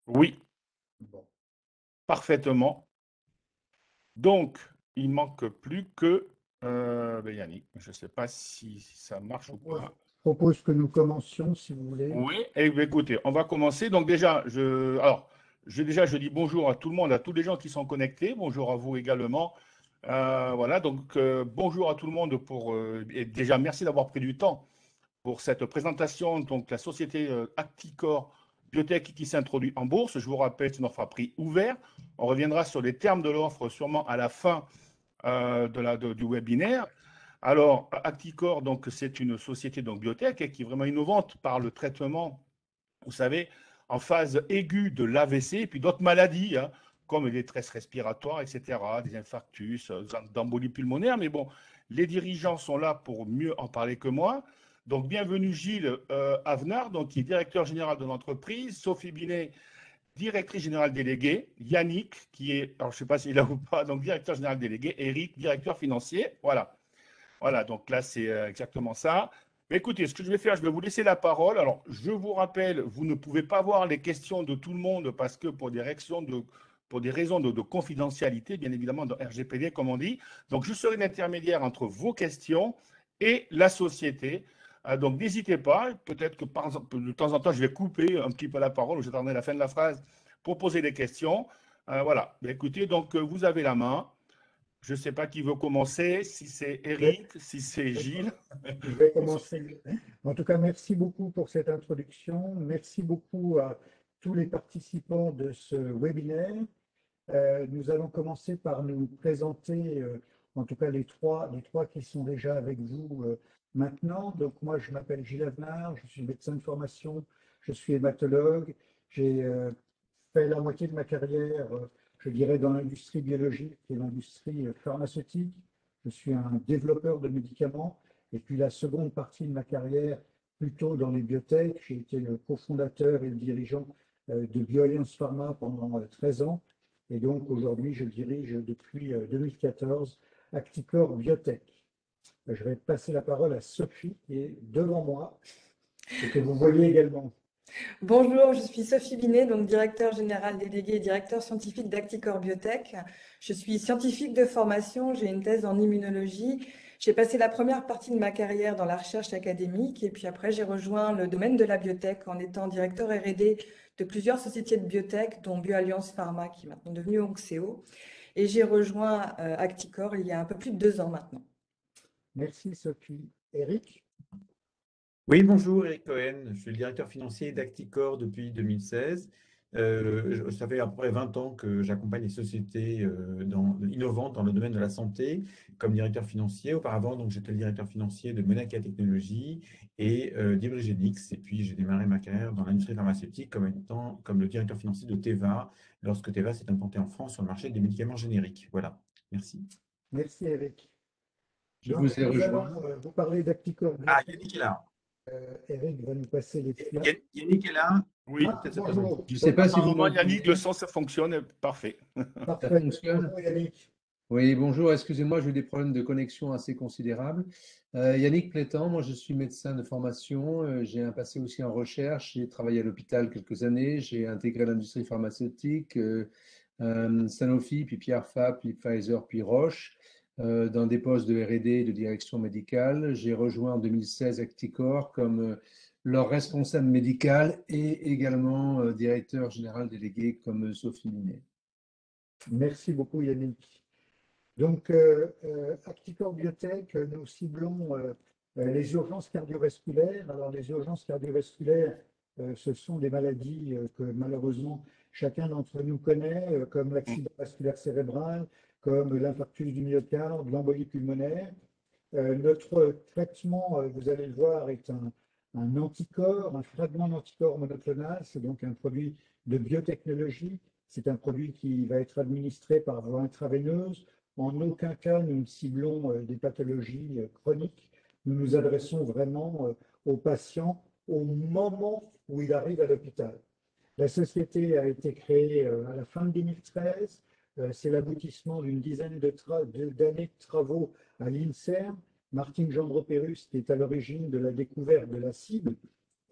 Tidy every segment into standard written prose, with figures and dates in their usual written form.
Oui, Bon. parfaitement. Donc, il manque plus que Yannick. Je ne sais pas si ça marche ou pas. Je propose que nous commencions, si vous voulez. Oui, eh bien, écoutez, on va commencer. Donc déjà, je dis bonjour à tout le monde, à tous les gens qui sont connectés. Bonjour à vous également. Voilà, donc bonjour à tout le monde et déjà merci d'avoir pris du temps pour cette présentation. Donc la société Acticor Biotech qui s'introduit en bourse. Je vous rappelle, c'est une offre à prix ouvert. On reviendra sur les termes de l'offre sûrement à la fin du webinaire. Alors, Acticor, donc, c'est une société donc, biotech qui est vraiment innovante par le traitement, vous savez, en phase aiguë de l'AVC et puis d'autres maladies, hein, comme les détresses respiratoires, etc., des infarctus, d'embolie pulmonaire. Mais bon, les dirigeants sont là pour mieux en parler que moi. Donc, bienvenue Gilles Avenard, donc, qui est directeur général de l'entreprise, Sophie Binet, directrice générale déléguée, Yannick, qui est, alors je ne sais pas s'il est là ou pas, donc directeur général délégué, Eric, directeur financier. Voilà. Voilà, donc là, c'est exactement ça. Mais écoutez, ce que je vais faire, je vais vous laisser la parole. Alors, je vous rappelle, vous ne pouvez pas voir les questions de tout le monde parce que pour des raisons de confidentialité, bien évidemment, dans RGPD, comme on dit. Donc, je serai l'intermédiaire entre vos questions et la société. Donc, n'hésitez pas. Peut-être que par exemple, de temps en temps, je vais couper un petit peu la parole ou j'attendrai la fin de la phrase pour poser des questions. Voilà. Mais écoutez, donc, vous avez la main. Je ne sais pas qui veut commencer, si c'est Je vais, Eric, si c'est Gilles. je vais commencer. En tout cas, merci beaucoup pour cette introduction. Merci beaucoup à tous les participants de ce webinaire. Nous allons commencer par nous présenter, en tout cas les trois qui sont déjà avec vous maintenant. Donc moi, je m'appelle Gilles Avenard, je suis médecin de formation, je suis hématologue. J'ai fait la moitié de ma carrière, je dirais, dans l'industrie biologique et l'industrie pharmaceutique. Je suis un développeur de médicaments. Et puis la seconde partie de ma carrière, plutôt dans les biotech, j'ai été le cofondateur et le dirigeant de BioAlliance Pharma pendant 13 ans. Et donc aujourd'hui, je dirige depuis 2014 Acticor Biotech. Je vais passer la parole à Sophie qui est devant moi et que vous voyez également. Bonjour, je suis Sophie Binet, donc directeur général délégué et directeur scientifique d'Acticor Biotech. Je suis scientifique de formation, j'ai une thèse en immunologie. J'ai passé la première partie de ma carrière dans la recherche académique et puis après j'ai rejoint le domaine de la biotech en étant directeur R&D de plusieurs sociétés de biotech, dont BioAlliance Pharma qui est maintenant devenue Onxeo. Et j'ai rejoint Acticor il y a un peu plus de 2 ans maintenant. Merci Sophie. Eric, Oui, bonjour, Eric Cohen. Je suis le directeur financier d'Acticor depuis 2016. Ça fait à peu près 20 ans que j'accompagne les sociétés innovantes dans le domaine de la santé comme directeur financier. Auparavant, donc, j'étais le directeur financier de Monacea Technologies et d'Ibrigenix. Et puis, j'ai démarré ma carrière dans l'industrie pharmaceutique comme le directeur financier de Teva, lorsque Teva s'est implanté en France sur le marché des médicaments génériques. Voilà, merci. merci Eric. Je Donc vous ai nous rejoint. allons vous parler d'Acticor Ah, Biotech. Yannick est là. Eric va nous passer les slides. Yannick est là. Oui, Il peut peut-être se présenter. Bonjour. Je ne sais pas si vous apparemment, Yannick, le m'entendez. son, ça fonctionne. Parfait. Ça Parfait. fonctionne? Bonjour Yannick. Oui, bonjour. Excusez-moi, j'ai eu des problèmes de connexion assez considérables. Yannick Plétan, moi je suis médecin de formation. J'ai un passé aussi en recherche. J'ai travaillé à l'hôpital quelques années. J'ai intégré l'industrie pharmaceutique, Sanofi, puis Pierre Fabre, puis Pfizer, puis Roche, dans des postes de R&D et de direction médicale. J'ai rejoint en 2016 Acticor comme leur responsable médical et également directeur général délégué comme Sophie Minet. Merci beaucoup Yannick. Donc, Acticor Biotech, nous ciblons les urgences cardiovasculaires. Alors, les urgences cardiovasculaires, ce sont des maladies que malheureusement chacun d'entre nous connaît, comme l'accident vasculaire cérébral, comme l'infarctus du myocarde, l'embolie pulmonaire. Notre traitement, vous allez le voir, est un anticorps, un fragment d'anticorps monoclonal. C'est donc un produit de biotechnologie. C'est un produit qui va être administré par voie intraveineuse. En aucun cas, nous ne ciblons des pathologies chroniques. Nous nous adressons vraiment au patient au moment où il arrive à l'hôpital. La société a été créée à la fin de 2013. C'est l'aboutissement d'une dizaine d'années de travaux à l'INSERM. Martine Gendreau-Pérus, qui est à l'origine de la découverte de la cible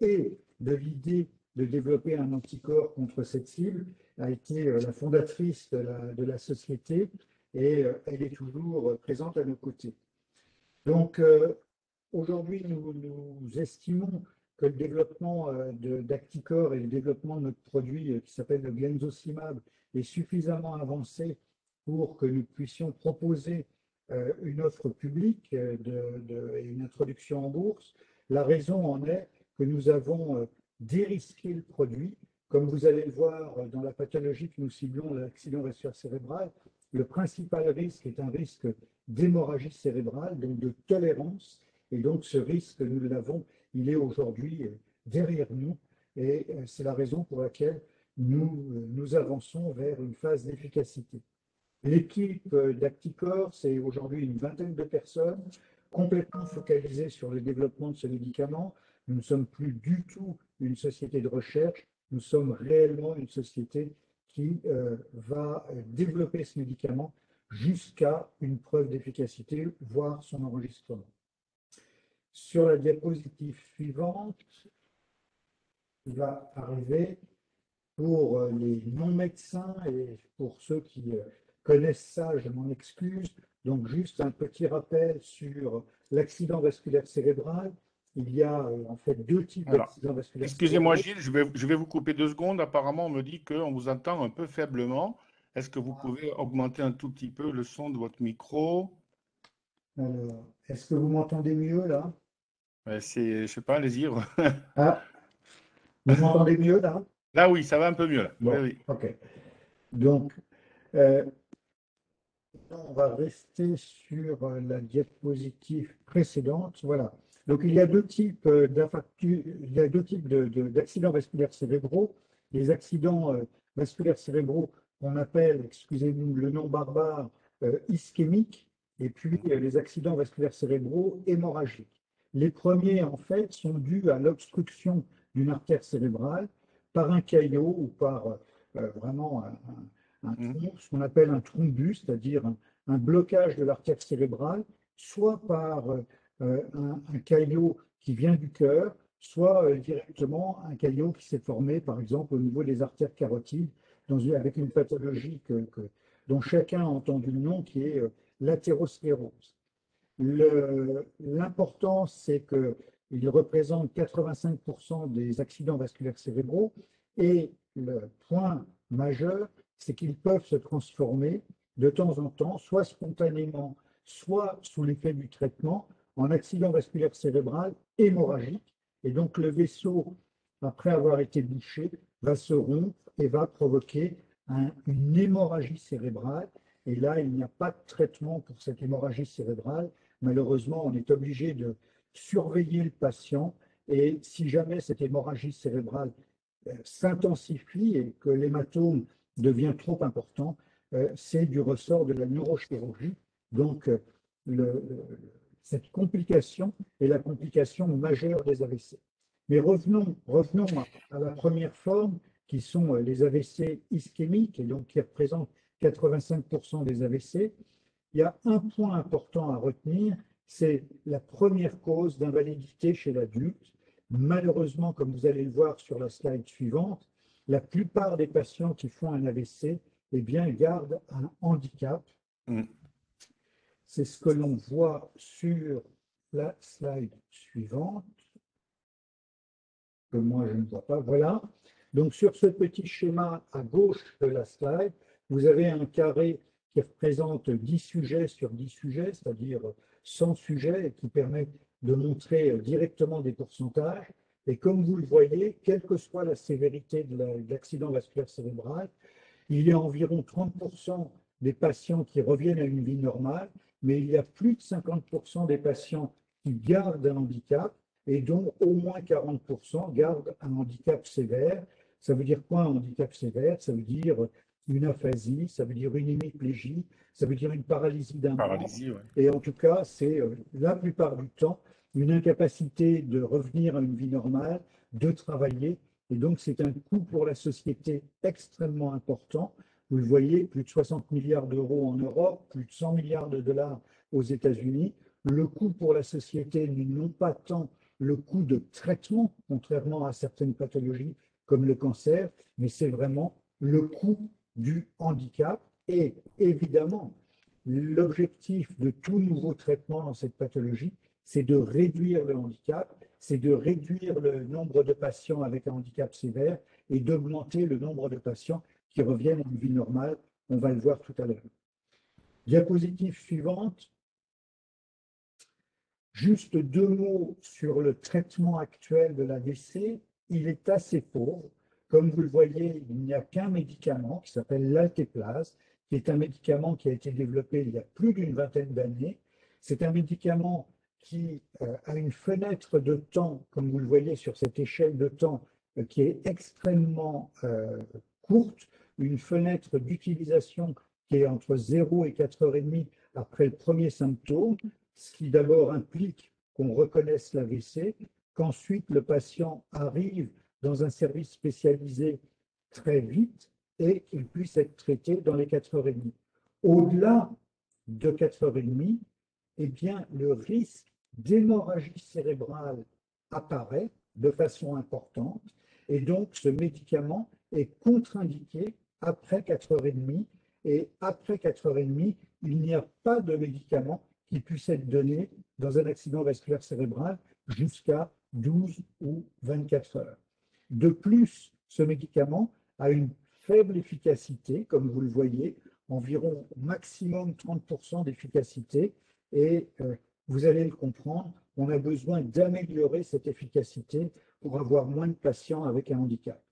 et de l'idée de développer un anticorps contre cette cible, a été la fondatrice de la société et elle est toujours présente à nos côtés. Donc, aujourd'hui, nous estimons que le développement d'Acticor et le développement de notre produit qui s'appelle le Glenzocimab est suffisamment avancé pour que nous puissions proposer une offre publique et une introduction en bourse. La raison en est que nous avons dérisqué le produit. Comme vous allez le voir dans la pathologie que nous ciblons, l'accident vasculaire cérébral, le principal risque est un risque d'hémorragie cérébrale, donc de tolérance. Et donc ce risque, nous l'avons, il est aujourd'hui derrière nous. Et c'est la raison pour laquelle nous avançons vers une phase d'efficacité. L'équipe d'Acticor, c'est aujourd'hui une vingtaine de personnes, complètement focalisées sur le développement de ce médicament. Nous ne sommes plus du tout une société de recherche, nous sommes réellement une société qui va développer ce médicament jusqu'à une preuve d'efficacité, voire son enregistrement. Sur la diapositive suivante, qui va arriver, pour les non-médecins et pour ceux qui connaissent ça, je m'en excuse. Donc, juste un petit rappel sur l'accident vasculaire cérébral. Il y a en fait deux types d'accidents vasculaires cérébraux. Excusez-moi Gilles, je vais vous couper 2 secondes. Apparemment, on me dit qu'on vous entend un peu faiblement. Est-ce que vous pouvez augmenter un tout petit peu le son de votre micro? Alors, est-ce que vous m'entendez mieux là? Je sais pas, allez-y. Ah, vous m'entendez mieux là? Là, oui, ça va un peu mieux. Là. Bon, Oui. ok. Donc, on va rester sur la diapositive précédente. Voilà. Donc, il y a deux types d'accidents vasculaires cérébraux. Les accidents vasculaires cérébraux qu'on appelle, excusez-nous, le nom barbare, ischémiques, et puis les accidents vasculaires cérébraux hémorragiques. Les premiers, en fait, sont dus à l'obstruction d'une artère cérébrale par un caillot ou par vraiment un tronc, ce qu'on appelle un thrombus, c'est-à-dire un blocage de l'artère cérébrale, soit par un caillot qui vient du cœur, soit directement un caillot qui s'est formé, par exemple, au niveau des artères carotides, avec une pathologie dont chacun a entendu le nom, qui est l'athérosclérose. L'important, c'est qu'il représente 85% des accidents vasculaires cérébraux, et le point majeur, c'est qu'ils peuvent se transformer de temps en temps, soit spontanément, soit sous l'effet du traitement, en accident vasculaire cérébral hémorragique. Et donc le vaisseau, après avoir été bouché, va se rompre et va provoquer une hémorragie cérébrale. Et là, il n'y a pas de traitement pour cette hémorragie cérébrale. Malheureusement, on est obligé de surveiller le patient. Et si jamais cette hémorragie cérébrale s'intensifie et que l'hématome devient trop important, c'est du ressort de la neurochirurgie. Donc, cette complication est la complication majeure des AVC. Mais revenons à la première forme, qui sont les AVC ischémiques, et donc qui représentent 85% des AVC. Il y a un point important à retenir, c'est la première cause d'invalidité chez l'adulte. Malheureusement, comme vous allez le voir sur la slide suivante, la plupart des patients qui font un AVC, eh bien, gardent un handicap. C'est ce que l'on voit sur la slide suivante, que moi je ne vois pas. Voilà. Donc, sur ce petit schéma à gauche de la slide, vous avez un carré qui représente 10 sujets sur 10 sujets, c'est-à-dire 100 sujets, et qui permet de montrer directement des pourcentages. Et comme vous le voyez, quelle que soit la sévérité de l'accident vasculaire cérébral, il y a environ 30% des patients qui reviennent à une vie normale, mais il y a plus de 50% des patients qui gardent un handicap et dont au moins 40% gardent un handicap sévère. Ça veut dire quoi un handicap sévère? Ça veut dire une aphasie, ça veut dire une hémiplégie, ça veut dire une paralysie d'un membre. Ouais. Et en tout cas, c'est la plupart du temps une incapacité de revenir à une vie normale, de travailler. Et donc, c'est un coût pour la société extrêmement important. Vous le voyez, plus de 60 milliards d'euros en Europe, plus de 100 milliards de dollars aux États-Unis. Le coût pour la société n'est non pas tant le coût de traitement, contrairement à certaines pathologies comme le cancer, mais c'est vraiment le coût du handicap. Et évidemment, l'objectif de tout nouveau traitement dans cette pathologie, c'est de réduire le handicap, c'est de réduire le nombre de patients avec un handicap sévère et d'augmenter le nombre de patients qui reviennent à une vie normale. On va le voir tout à l'heure. Diapositive suivante. Juste 2 mots sur le traitement actuel de l'AVC. Il est assez pauvre. Comme vous le voyez, il n'y a qu'un médicament qui s'appelle l'altéplase, qui est un médicament qui a été développé il y a plus d'une vingtaine d'années. C'est un médicament qui a une fenêtre de temps, comme vous le voyez sur cette échelle de temps, qui est extrêmement courte, une fenêtre d'utilisation qui est entre 0 et 4h30 après le premier symptôme, ce qui d'abord implique qu'on reconnaisse l'AVC, qu'ensuite le patient arrive dans un service spécialisé très vite et qu'il puisse être traité dans les 4h30. Au-delà de 4h30, eh bien, le risque d'hémorragie cérébrale apparaît de façon importante et donc ce médicament est contre-indiqué après 4h30 et après 4h30, il n'y a pas de médicament qui puisse être donné dans un accident vasculaire cérébral jusqu'à 12 ou 24 heures. De plus, ce médicament a une faible efficacité, comme vous le voyez, environ maximum 30% d'efficacité, et vous allez le comprendre, on a besoin d'améliorer cette efficacité pour avoir moins de patients avec un handicap.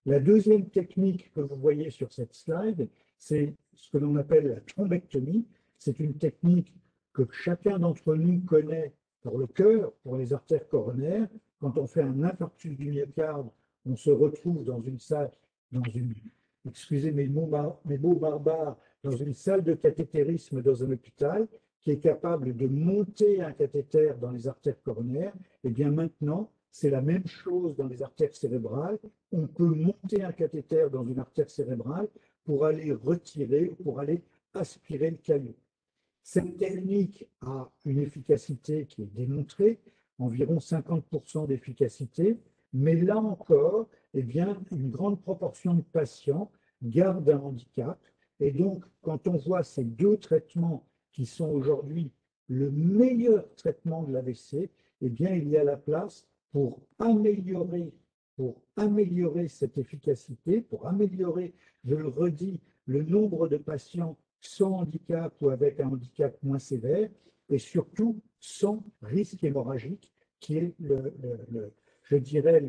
La deuxième technique que vous voyez sur cette slide, c'est ce que l'on appelle la thrombectomie. C'est une technique que chacun d'entre nous connaît pour le cœur, pour les artères coronaires. Quand on fait un infarctus du myocarde, on se retrouve dans une salle, excusez mes mots barbares, dans une salle de cathétérisme dans un hôpital qui est capable de monter un cathéter dans les artères coronaires. Et bien maintenant, c'est la même chose dans les artères cérébrales. On peut monter un cathéter dans une artère cérébrale pour aller retirer, pour aller aspirer le caillot. Cette technique a une efficacité qui est démontrée, environ 50% d'efficacité, mais là encore, eh bien, une grande proportion de patients gardent un handicap. Et donc, quand on voit ces deux traitements qui sont aujourd'hui le meilleur traitement de l'AVC, eh bien, il y a la place pour améliorer cette efficacité, pour améliorer, je le redis, le nombre de patients sans handicap ou avec un handicap moins sévère, et surtout sans risque hémorragique, qui est je dirais,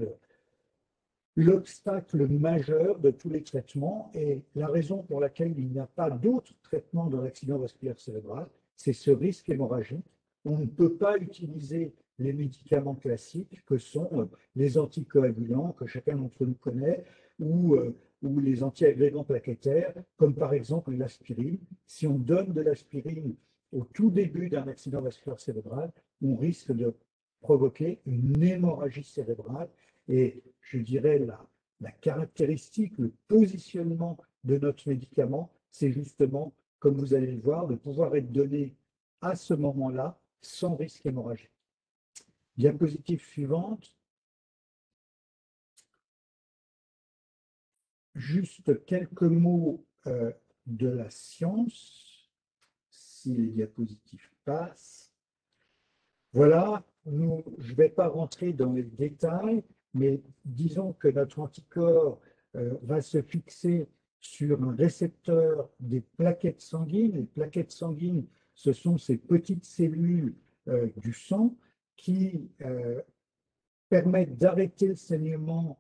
l'obstacle majeur de tous les traitements. Et la raison pour laquelle il n'y a pas d'autres traitements dans l'accident vasculaire cérébral, c'est ce risque hémorragique. On ne peut pas utiliser les médicaments classiques que sont les anticoagulants, que chacun d'entre nous connaît, ou les antiagrégants plaquettaires, comme par exemple l'aspirine. Si on donne de l'aspirine au tout début d'un accident vasculaire cérébral, on risque de provoquer une hémorragie cérébrale. Et je dirais la caractéristique, le positionnement de notre médicament, c'est justement, comme vous allez le voir, de pouvoir être donné à ce moment-là sans risque hémorragique. Diapositive suivante. Juste quelques mots de la science, si les diapositives passent. Voilà, je ne vais pas rentrer dans les détails, mais disons que notre anticorps va se fixer sur un récepteur des plaquettes sanguines. Les plaquettes sanguines, ce sont ces petites cellules du sang qui permettent d'arrêter le saignement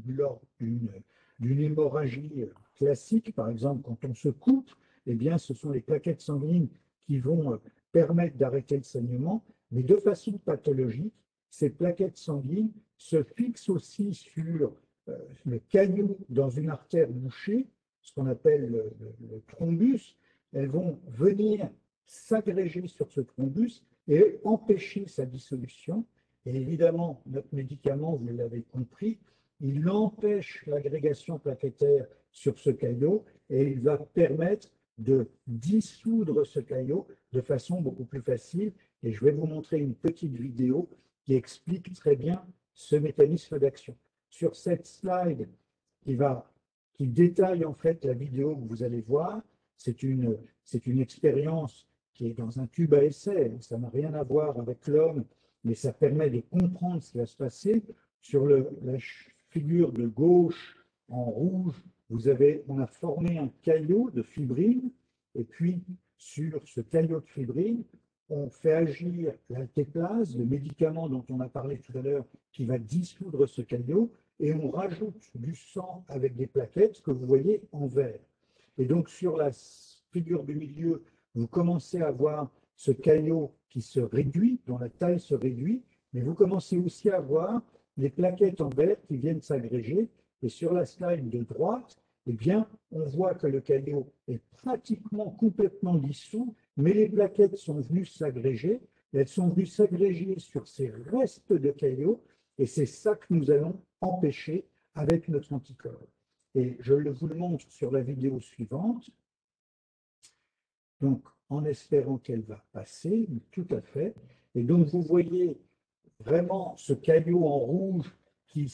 lors d'une hémorragie classique. Par exemple, quand on se coupe, eh bien, ce sont les plaquettes sanguines qui vont permettre d'arrêter le saignement. Mais de façon pathologique, ces plaquettes sanguines se fixent aussi sur le caillot dans une artère bouchée, ce qu'on appelle le thrombus. Elles vont venir s'agréger sur ce thrombus et empêcher sa dissolution. Et évidemment, notre médicament, vous l'avez compris, il empêche l'agrégation plaquettaire sur ce caillot et il va permettre de dissoudre ce caillot de façon beaucoup plus facile. Et je vais vous montrer une petite vidéo qui explique très bien ce mécanisme d'action. sur cette slide qui détaille en fait la vidéo que vous allez voir. C'est une expérience qui est dans un tube à essai. Ça n'a rien à voir avec l'homme, mais ça permet de comprendre ce qui va se passer. Sur la figure de gauche en rouge, on a formé un caillot de fibrine, et puis sur ce caillot de fibrine, on fait agir l'altéplase, le médicament dont on a parlé tout à l'heure, qui va dissoudre ce caillot, et on rajoute du sang avec des plaquettes que vous voyez en vert. Et donc sur la figure du milieu, vous commencez à voir ce caillot qui se réduit, dont la taille se réduit, mais vous commencez aussi à voir les plaquettes en vert qui viennent s'agréger. Et sur la slide de droite, eh bien, on voit que le caillot est pratiquement complètement dissous, mais les plaquettes sont venues s'agréger. Elles sont venues s'agréger sur ces restes de caillots, et c'est ça que nous allons empêcher avec notre anticorps. Et je vous le montre sur la vidéo suivante. Donc, en espérant qu'elle va passer, tout à fait. Et donc, vous voyez vraiment ce caillot en rouge qui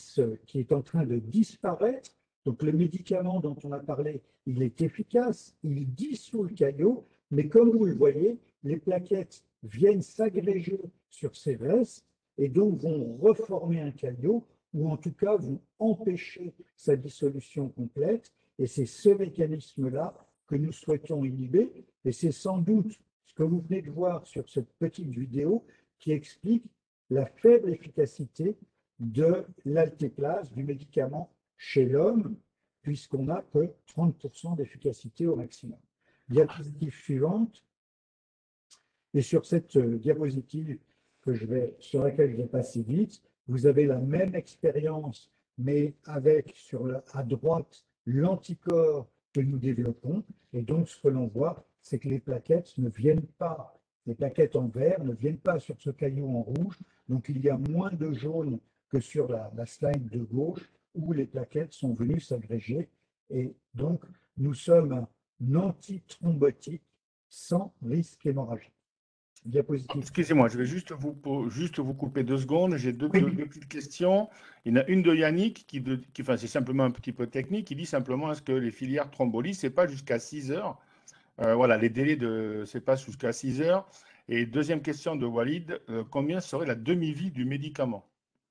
est en train de disparaître. Donc, le médicament dont on a parlé, il est efficace, il dissout le caillot, mais comme vous le voyez, les plaquettes viennent s'agréger sur ces restes et donc vont reformer un caillot, ou en tout cas vont empêcher sa dissolution complète. Et c'est ce mécanisme-là que nous souhaitons inhiber. Et c'est sans doute ce que vous venez de voir sur cette petite vidéo qui explique la faible efficacité de l'altéplase, du médicament chez l'homme, puisqu'on n'a que 30% d'efficacité au maximum. Diapositive suivante. Et sur cette diapositive sur laquelle je vais passer vite, vous avez la même expérience, mais avec à droite l'anticorps que nous développons. Et donc, ce que l'on voit, c'est que les plaquettes les plaquettes en vert ne viennent pas sur ce caillot en rouge. Donc, il y a moins de jaune que sur la slide de gauche, où les plaquettes sont venues s'agréger. Et donc, nous sommes un antithrombotique sans risque hémorragique. Diapositive. Excusez-moi, je vais juste vous couper 2 secondes. J'ai deux petites questions. Il y en a une de Yannick enfin, c'est simplement un petit peu technique. Il dit simplement, est-ce que les filières thrombolyse, c'est pas jusqu'à 6 heures? Voilà, les délais c'est pas jusqu'à 6 heures. Et deuxième question de Walid, combien serait la demi-vie du médicament?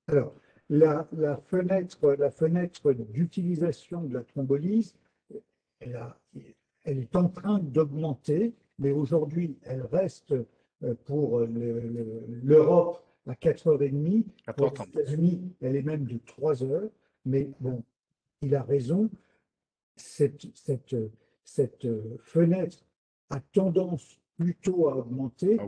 Alors, la fenêtre d'utilisation de la thrombolyse, elle est en train d'augmenter, mais aujourd'hui, elle reste pour l'Europe à 4h30. Pour les États-Unis, elle est même de 3 heures. Mais bon, il a raison. Cette fenêtre a tendance plutôt à augmenter.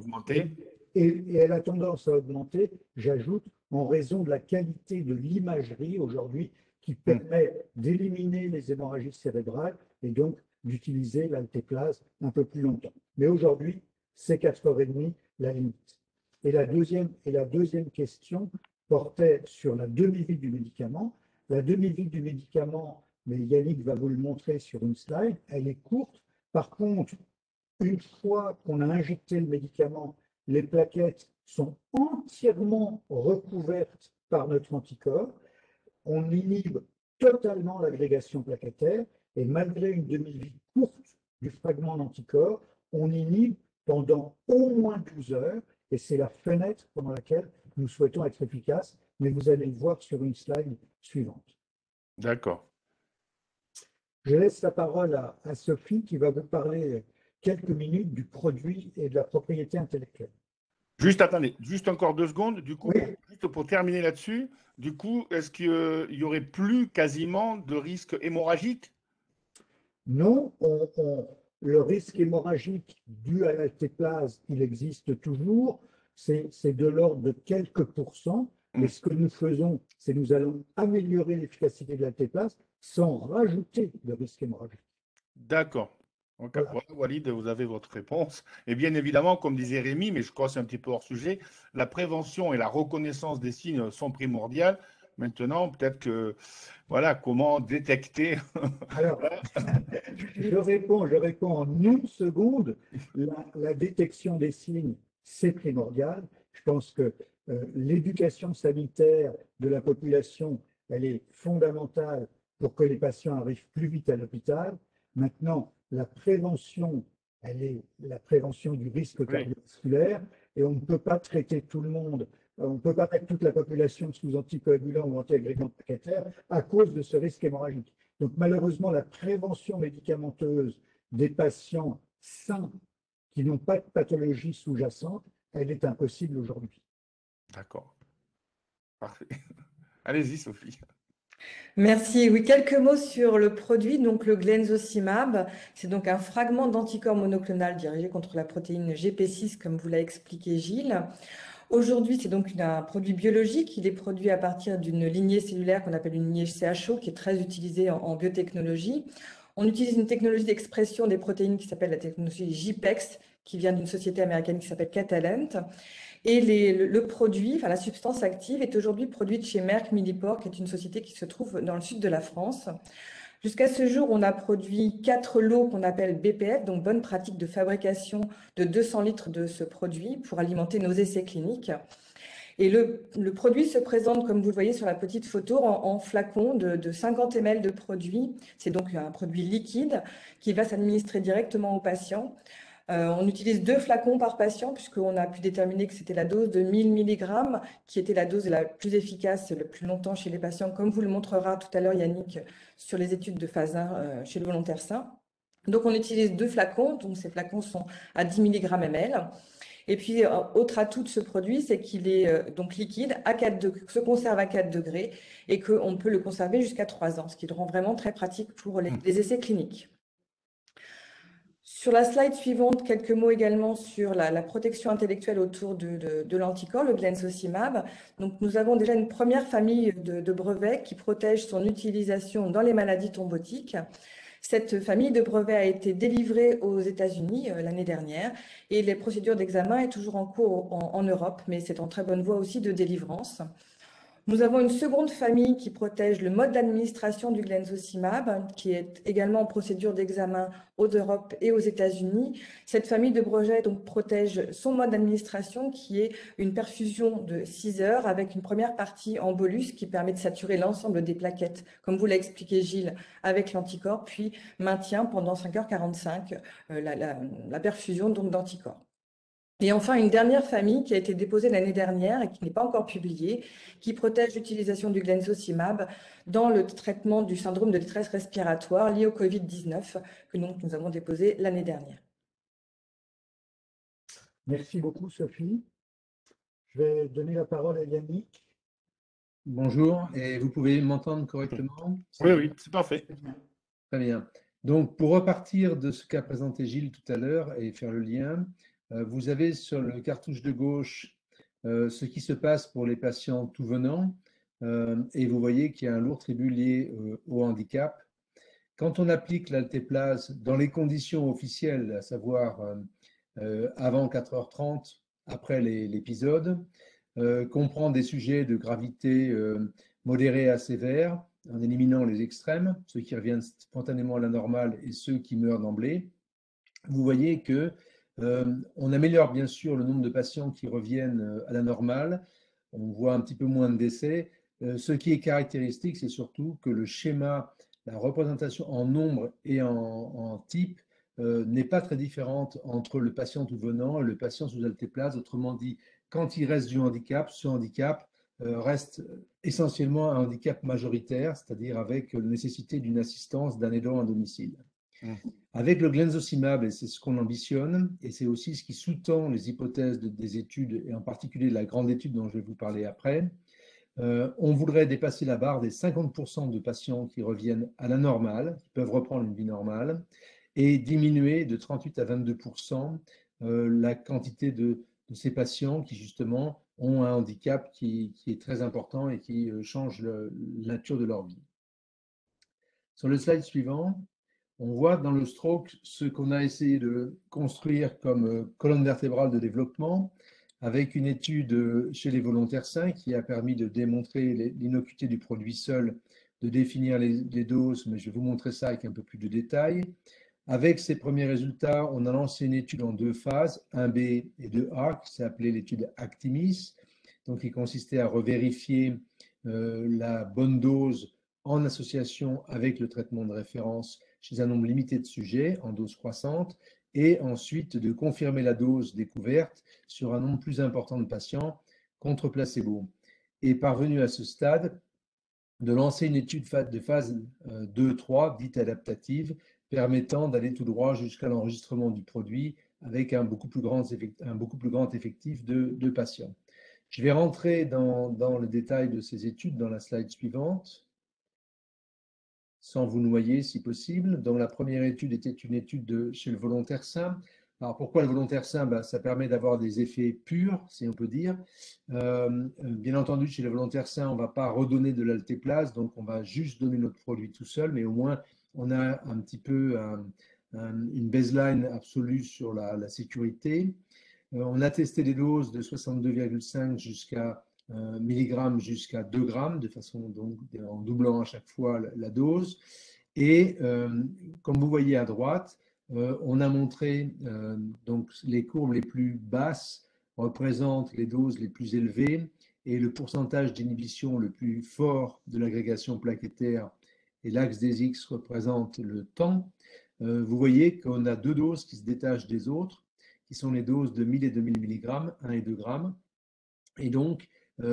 Et elle a tendance à augmenter, j'ajoute, en raison de la qualité de l'imagerie aujourd'hui qui permet d'éliminer les hémorragies cérébrales et donc d'utiliser l'altéplase un peu plus longtemps. Mais aujourd'hui, c'est 4h30 la limite. Et la deuxième question portait sur la demi-vie du médicament. La demi-vie du médicament, mais Yannick va vous le montrer sur une slide, elle est courte. Par contre, une fois qu'on a injecté le médicament, les plaquettes sont entièrement recouvertes par notre anticorps. On inhibe totalement l'agrégation plaquettaire et malgré une demi-vie courte du fragment d'anticorps, on inhibe pendant au moins 12 heures et c'est la fenêtre pendant laquelle nous souhaitons être efficaces, mais vous allez le voir sur une slide suivante. D'accord. Je laisse la parole à Sophie qui va vous parler quelques minutes du produit et de la propriété intellectuelle. Juste, attendez, juste encore 2 secondes. Du coup, oui. Juste pour terminer là-dessus, du coup, est-ce qu'il n'y aurait plus quasiment de risque hémorragique? Non, le risque hémorragique dû à l'altéplase, il existe toujours. C'est de l'ordre de quelques pourcents. Mais ce que nous faisons, c'est nous allons améliorer l'efficacité de l'altéplase sans rajouter de risque hémorragique. D'accord. Voilà, Walid, vous avez votre réponse. Et bien évidemment, comme disait Rémi, mais je crois que c'est un petit peu hors sujet, la prévention et la reconnaissance des signes sont primordiales. Maintenant, peut-être que, voilà, comment détecter. Alors, je réponds en une seconde. La détection des signes, c'est primordial. Je pense que l'éducation sanitaire de la population elle est fondamentale pour que les patients arrivent plus vite à l'hôpital. Maintenant, la prévention, elle est la prévention du risque cardiovasculaire et on ne peut pas traiter tout le monde, on ne peut pas mettre toute la population sous anticoagulants ou antiagrégants plaquettaires à cause de ce risque hémorragique. Donc malheureusement, la prévention médicamenteuse des patients sains qui n'ont pas de pathologie sous-jacente, elle est impossible aujourd'hui. D'accord. Parfait. Allez-y, Sophie. Merci. Oui, quelques mots sur le produit. Donc, le Glenzocimab, c'est donc un fragment d'anticorps monoclonal dirigé contre la protéine GP6, comme vous l'a expliqué Gilles. Aujourd'hui, c'est donc un produit biologique. Il est produit à partir d'une lignée cellulaire qu'on appelle une lignée CHO, qui est très utilisée en biotechnologie. On utilise une technologie d'expression des protéines qui s'appelle la technologie JPEX, qui vient d'une société américaine qui s'appelle Catalent. Et le produit, enfin la substance active, est aujourd'hui produite chez Merck Millipore, qui est une société qui se trouve dans le sud de la France. Jusqu'à ce jour, on a produit 4 lots qu'on appelle BPF, donc bonne pratique de fabrication de 200 litres de ce produit pour alimenter nos essais cliniques. Et le produit se présente, comme vous le voyez sur la petite photo, en flacon de 50 ml de produit. C'est donc un produit liquide qui va s'administrer directement au patient. On utilise 2 flacons par patient puisqu'on a pu déterminer que c'était la dose de 1000 mg qui était la dose la plus efficace le plus longtemps chez les patients, comme vous le montrera tout à l'heure Yannick sur les études de phase 1 chez le volontaire sain. Donc on utilise 2 flacons, donc ces flacons sont à 10 mg ml. Et puis, autre atout de ce produit, c'est qu'il est donc liquide, à 4 degrés, se conserve à 4 degrés et qu'on peut le conserver jusqu'à 3 ans, ce qui le rend vraiment très pratique pour les essais cliniques. Sur la slide suivante, quelques mots également sur la protection intellectuelle autour de l'anticorps, le Glenzocimab. Donc, nous avons déjà une première famille de brevets qui protège son utilisation dans les maladies thrombotiques. Cette famille de brevets a été délivrée aux États-Unis l'année dernière et les procédures d'examen est toujours en cours en Europe, mais c'est en très bonne voie aussi de délivrance. Nous avons une seconde famille qui protège le mode d'administration du Glenzocimab, qui est également en procédure d'examen aux Europes et aux États-Unis. Cette famille de brevets donc protège son mode d'administration, qui est une perfusion de 6 heures avec une première partie en bolus qui permet de saturer l'ensemble des plaquettes, comme vous l'a expliqué Gilles, avec l'anticorps, puis maintient pendant 5h45 la perfusion d'anticorps. Et enfin, une dernière famille qui a été déposée l'année dernière et qui n'est pas encore publiée, qui protège l'utilisation du Glenzocimab dans le traitement du syndrome de détresse respiratoire lié au Covid-19, que donc nous avons déposé l'année dernière. Merci beaucoup, Sophie. Je vais donner la parole à Yannick. Bonjour, et vous pouvez m'entendre correctement? Oui, oui, c'est parfait. Très bien. Donc, pour repartir de ce qu'a présenté Gilles tout à l'heure et faire le lien, vous avez sur le cartouche de gauche ce qui se passe pour les patients tout venant, et vous voyez qu'il y a un lourd tribut lié au handicap. Quand on applique l'altéplase dans les conditions officielles, à savoir avant 4h30, après l'épisode, qu'on prend des sujets de gravité modérée à sévère, en éliminant les extrêmes, ceux qui reviennent spontanément à la normale et ceux qui meurent d'emblée, vous voyez que on améliore bien sûr le nombre de patients qui reviennent à la normale, on voit un petit peu moins de décès. Ce qui est caractéristique, c'est surtout que le schéma, la représentation en nombre et en type n'est pas très différente entre le patient tout venant et le patient sous altéplase. Autrement dit, quand il reste du handicap, ce handicap reste essentiellement un handicap majoritaire, c'est-à-dire avec la nécessité d'une assistance d'un aidant à domicile. Avec le Glenzocimab, et c'est ce qu'on ambitionne, et c'est aussi ce qui sous-tend les hypothèses des études, et en particulier de la grande étude dont je vais vous parler après, on voudrait dépasser la barre des 50% de patients qui reviennent à la normale, qui peuvent reprendre une vie normale, et diminuer de 38 à 22% la quantité de ces patients qui justement ont un handicap qui est très important et qui change la nature de leur vie. Sur le slide suivant, on voit dans le stroke ce qu'on a essayé de construire comme colonne vertébrale de développement, avec une étude chez les volontaires sains qui a permis de démontrer l'innocuité du produit seul, de définir les doses, mais je vais vous montrer ça avec un peu plus de détails. Avec ces premiers résultats, on a lancé une étude en 2 phases, 1B et 2A, qui s'est appelée l'étude Actimis, donc qui consistait à revérifier la bonne dose en association avec le traitement de référence chez un nombre limité de sujets en dose croissante, et ensuite de confirmer la dose découverte sur un nombre plus important de patients contre placebo. Et parvenu à ce stade, de lancer une étude de phase 2-3, dite adaptative, permettant d'aller tout droit jusqu'à l'enregistrement du produit avec un beaucoup plus grand effectif de patients. Je vais rentrer dans le détail de ces études dans la slide suivante, sans vous noyer si possible. Donc la première étude était une étude chez le volontaire sain. Alors pourquoi le volontaire sain? Ça permet d'avoir des effets purs, si on peut dire. Bien entendu, chez le volontaire sain, on ne va pas redonner de l'altéplase, donc on va juste donner notre produit tout seul, mais au moins on a un petit peu une baseline absolue sur la sécurité. On a testé des doses de 62,5 jusqu'à milligrammes jusqu'à 2 grammes, de façon donc en doublant à chaque fois la dose. Et comme vous voyez à droite, on a montré donc les courbes les plus basses représentent les doses les plus élevées et le pourcentage d'inhibition le plus fort de l'agrégation plaquettaire, et l'axe des X représente le temps. Vous voyez qu'on a deux doses qui se détachent des autres, qui sont les doses de 1000 et 2000 mg, 1 et 2 grammes. Et donc,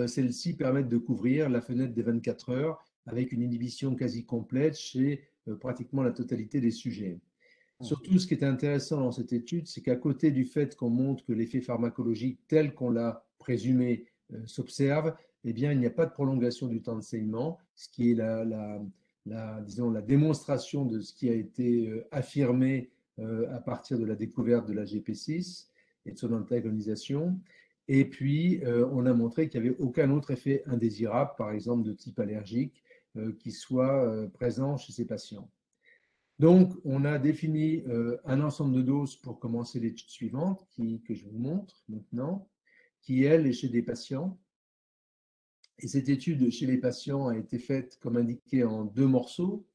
celles-ci permettent de couvrir la fenêtre des 24 heures avec une inhibition quasi complète chez pratiquement la totalité des sujets. Surtout, ce qui est intéressant dans cette étude, c'est qu'à côté du fait qu'on montre que l'effet pharmacologique tel qu'on l'a présumé s'observe, eh bien, il n'y a pas de prolongation du temps de saignement, ce qui est disons, la démonstration de ce qui a été affirmé à partir de la découverte de la GP6 et de son antagonisation. Et puis, on a montré qu'il n'y avait aucun autre effet indésirable, par exemple de type allergique, qui soit présent chez ces patients. Donc, on a défini un ensemble de doses pour commencer l'étude suivante, que je vous montre maintenant, qui, elle, est chez des patients. Et cette étude chez les patients a été faite, comme indiqué, en deux morceaux.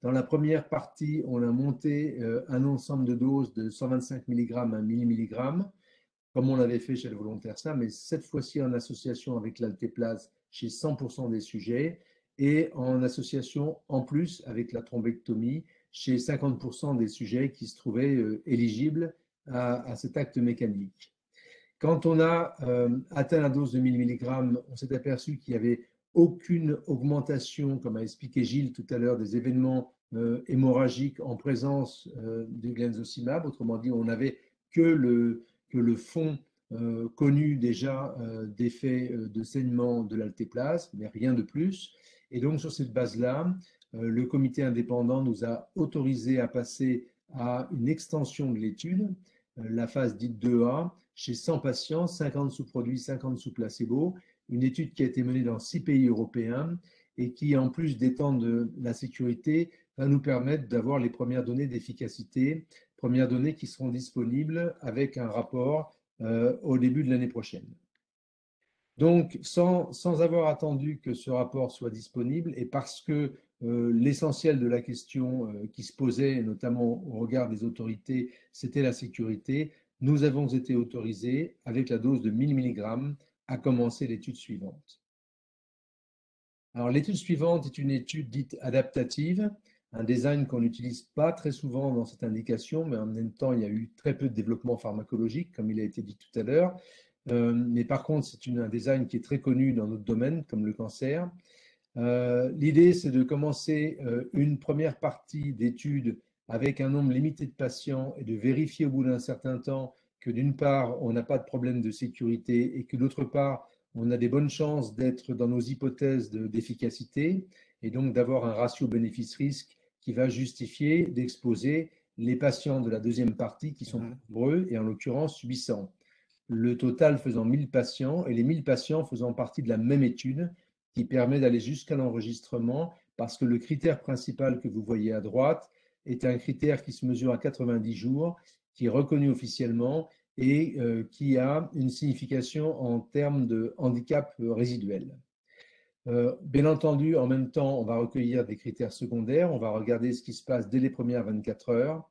Dans la première partie, on a monté un ensemble de doses de 125 mg à 1000 mg, comme on l'avait fait chez le volontaire sain, mais cette fois-ci en association avec l'altéplase chez 100% des sujets et en association en plus avec la thrombectomie chez 50% des sujets qui se trouvaient éligibles à cet acte mécanique. Quand on a atteint la dose de 1000 mg, on s'est aperçu qu'il n'y avait aucune augmentation, comme a expliqué Gilles tout à l'heure, des événements hémorragiques en présence du glenzocimab. Autrement dit, on n'avait que le fond connu déjà d'effet de saignement de l'altéplase, mais rien de plus. Et donc, sur cette base-là, le comité indépendant nous a autorisé à passer à une extension de l'étude, la phase dite 2A, chez 100 patients, 50 sous produits, 50 sous placebo, une étude qui a été menée dans 6 pays européens et qui, en plus d'étendre la sécurité, va nous permettre d'avoir les premières données d'efficacité, premières données qui seront disponibles avec un rapport au début de l'année prochaine. Donc, sans avoir attendu que ce rapport soit disponible, et parce que l'essentiel de la question qui se posait, notamment au regard des autorités, c'était la sécurité, nous avons été autorisés, avec la dose de 1000 mg, à commencer l'étude suivante. Alors, l'étude suivante est une étude dite adaptative, un design qu'on n'utilise pas très souvent dans cette indication, mais en même temps, il y a eu très peu de développement pharmacologique, comme il a été dit tout à l'heure. Mais par contre, c'est un design qui est très connu dans notre domaine, comme le cancer. L'idée, c'est de commencer une première partie d'étude avec un nombre limité de patients et de vérifier au bout d'un certain temps que d'une part, on n'a pas de problème de sécurité et que d'autre part, on a des bonnes chances d'être dans nos hypothèses d'efficacité et donc d'avoir un ratio bénéfice-risque qui va justifier d'exposer les patients de la deuxième partie qui sont nombreux et en l'occurrence 800. Le total faisant 1000 patients et les 1000 patients faisant partie de la même étude qui permet d'aller jusqu'à l'enregistrement parce que le critère principal que vous voyez à droite est un critère qui se mesure à 90 jours, qui est reconnu officiellement et qui a une signification en termes de handicap résiduel. Bien entendu, en même temps, on va recueillir des critères secondaires, on va regarder ce qui se passe dès les premières 24 heures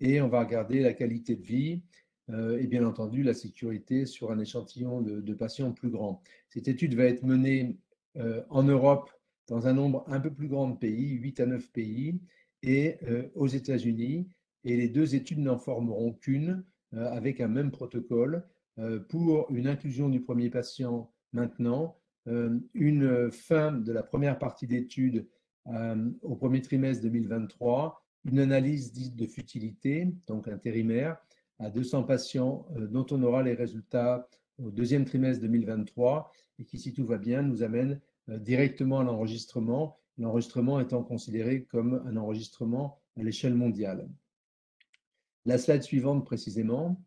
et on va regarder la qualité de vie et bien entendu la sécurité sur un échantillon de patients plus grand. Cette étude va être menée en Europe dans un nombre un peu plus grand de pays, 8 à 9 pays, et aux États-Unis. Et les deux études n'en formeront qu'une avec un même protocole pour une inclusion du premier patient maintenant, une fin de la première partie d'études au premier trimestre 2023, une analyse dite de futilité, donc intérimaire, à 200 patients dont on aura les résultats au deuxième trimestre 2023 et qui, si tout va bien, nous amène directement à l'enregistrement étant considéré comme un enregistrement à l'échelle mondiale. La slide suivante précisément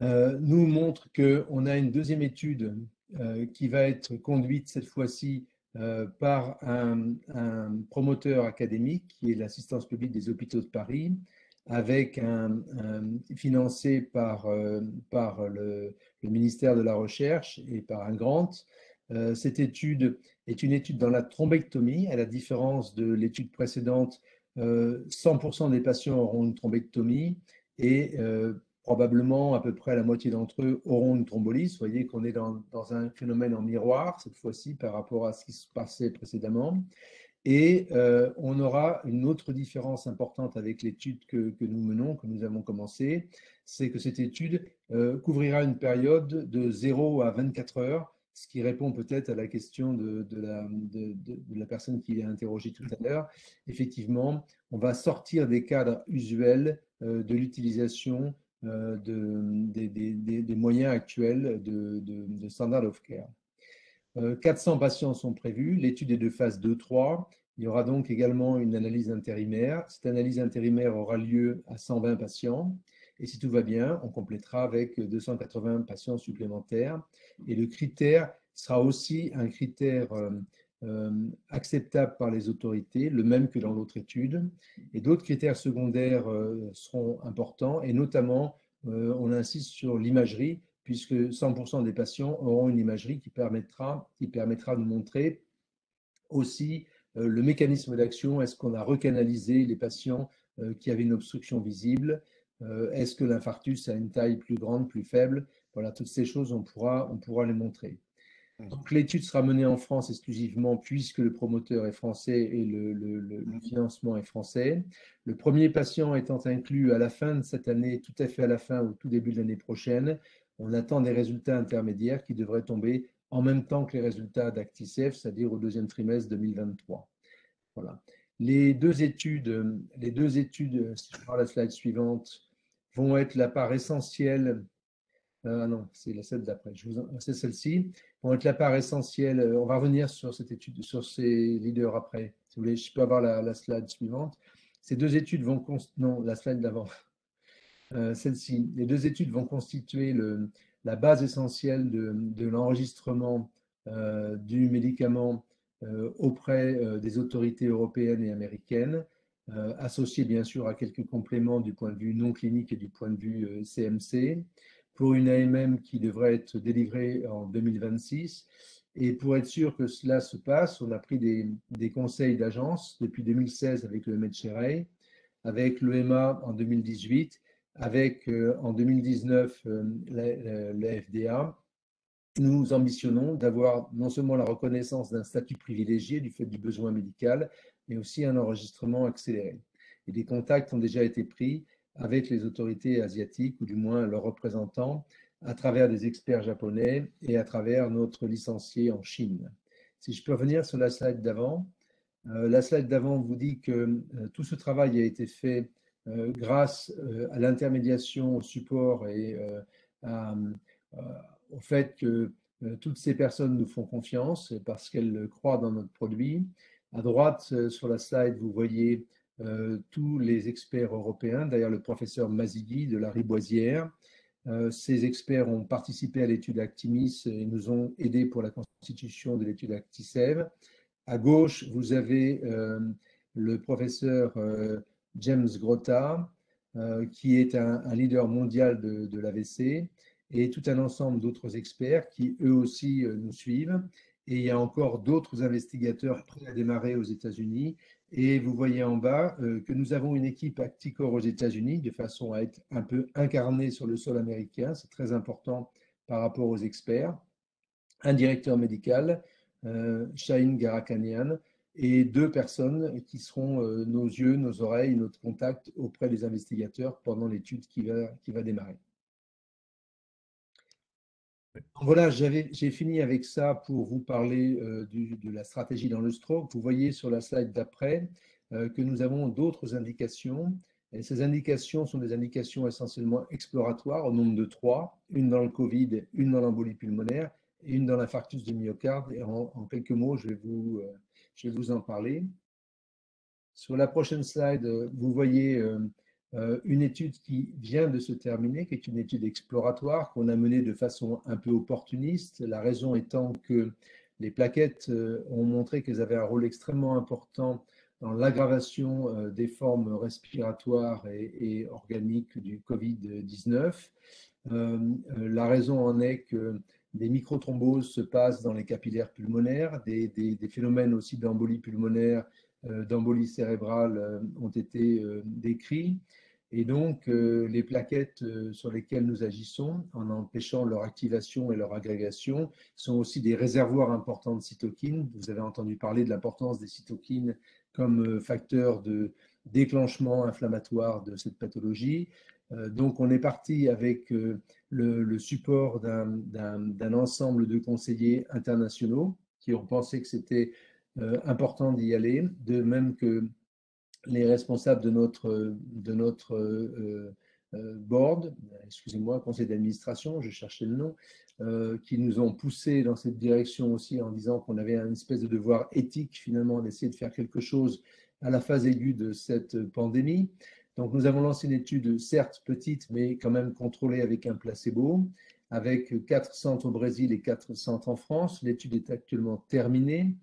nous montre qu'on a une deuxième étude qui va être conduite cette fois-ci par un promoteur académique qui est l'Assistance publique des hôpitaux de Paris, avec financé par le ministère de la Recherche et par un grant. Cette étude est une étude dans la thrombectomie, à la différence de l'étude précédente. 100% des patients auront une thrombectomie et probablement à peu près la moitié d'entre eux auront une thrombolyse. Vous voyez qu'on est dans un phénomène en miroir cette fois-ci par rapport à ce qui se passait précédemment. Et on aura une autre différence importante avec l'étude que nous menons, que nous avons commencé, c'est que cette étude couvrira une période de 0 à 24 heures, ce qui répond peut-être à la question de la personne qui a interrogé tout à l'heure. Effectivement, on va sortir des cadres usuels de l'utilisation des moyens actuels de standard of care. 400 patients sont prévus, l'étude est de phase 2-3. Il y aura donc également une analyse intérimaire. Cette analyse intérimaire aura lieu à 120 patients. Et si tout va bien, on complétera avec 280 patients supplémentaires. Et le critère sera aussi un critère acceptable par les autorités, le même que dans l'autre étude. Et d'autres critères secondaires seront importants, et notamment, on insiste sur l'imagerie, puisque 100% des patients auront une imagerie qui permettra de montrer aussi le mécanisme d'action. Est-ce qu'on a recanalisé les patients qui avaient une obstruction visible? Est-ce que l'infarctus a une taille plus grande, plus faible? Voilà, toutes ces choses, on pourra les montrer. Donc, l'étude sera menée en France exclusivement puisque le promoteur est français et le financement est français. Le premier patient étant inclus à la fin de cette année, tout à fait à la fin ou tout début de l'année prochaine. On attend des résultats intermédiaires qui devraient tomber en même temps que les résultats d'ActiSafe, c'est-à-dire au deuxième trimestre 2023. Voilà. Les deux études, si je prends la slide suivante, vont être la part essentielle. Non, c'est celle d'après. C'est celle-ci. Vont être la part essentielle. On va revenir sur cette étude, sur ces leaders après. Si vous voulez, je peux avoir la slide suivante. Ces deux études vont non, la slide d'avant. Celle-ci. Les deux études vont constituer la base essentielle de l'enregistrement du médicament auprès des autorités européennes et américaines, associé bien sûr à quelques compléments du point de vue non clinique et du point de vue CMC, pour une AMM qui devrait être délivrée en 2026. Et pour être sûr que cela se passe, on a pris des conseils d'agence depuis 2016 avec le MedShare, avec l'EMA en 2018, avec en 2019 la FDA. Nous ambitionnons d'avoir non seulement la reconnaissance d'un statut privilégié du fait du besoin médical, mais aussi un enregistrement accéléré. Et des contacts ont déjà été pris avec les autorités asiatiques, ou du moins leurs représentants, à travers des experts japonais et à travers notre licencié en Chine. Si je peux revenir sur la slide d'avant. La slide d'avant vous dit que tout ce travail a été fait grâce à l'intermédiation, au support et au fait que toutes ces personnes nous font confiance parce qu'elles croient dans notre produit. À droite, sur la slide, vous voyez tous les experts européens, derrière le professeur Mazigui de la Riboisière. Ces experts ont participé à l'étude Actimis et nous ont aidés pour la constitution de l'étude ActiSave. À gauche, vous avez le professeur James Grotta, qui est un leader mondial de l'AVC, et tout un ensemble d'autres experts qui, eux aussi, nous suivent. Et il y a encore d'autres investigateurs prêts à démarrer aux États-Unis. Et vous voyez en bas que nous avons une équipe Acticor aux États-Unis, de façon à être un peu incarnée sur le sol américain. C'est très important par rapport aux experts, un directeur médical, Shahin Garakanian, et 2 personnes qui seront nos yeux, nos oreilles, notre contact auprès des investigateurs pendant l'étude qui va démarrer. Voilà, j'ai fini avec ça pour vous parler de la stratégie dans le stroke. Vous voyez sur la slide d'après que nous avons d'autres indications. Et ces indications sont des indications essentiellement exploratoires au nombre de 3, une dans le Covid, une dans l'embolie pulmonaire et une dans l'infarctus du myocarde. Et en quelques mots, je vais vous en parler. Sur la prochaine slide, vous voyez une étude qui vient de se terminer, qui est une étude exploratoire qu'on a menée de façon un peu opportuniste. La raison étant que les plaquettes ont montré qu'elles avaient un rôle extrêmement important dans l'aggravation des formes respiratoires et organiques du Covid-19. La raison en est que des microthromboses se passent dans les capillaires pulmonaires, des phénomènes aussi d'embolie pulmonaire, d'embolie cérébrale ont été décrits. Et donc, les plaquettes sur lesquelles nous agissons, en empêchant leur activation et leur agrégation, sont aussi des réservoirs importants de cytokines. Vous avez entendu parler de l'importance des cytokines comme facteur de déclenchement inflammatoire de cette pathologie. Donc, on est parti avec le support d'un ensemble de conseillers internationaux qui ont pensé que c'était important d'y aller, de même que les responsables de notre board, excusez-moi, conseil d'administration, je cherchais le nom, qui nous ont poussé dans cette direction aussi en disant qu'on avait une espèce de devoir éthique finalement d'essayer de faire quelque chose à la phase aiguë de cette pandémie. Donc nous avons lancé une étude certes petite mais quand même contrôlée avec un placebo, avec 4 centres au Brésil et 4 centres en France. L'étude est actuellement terminée.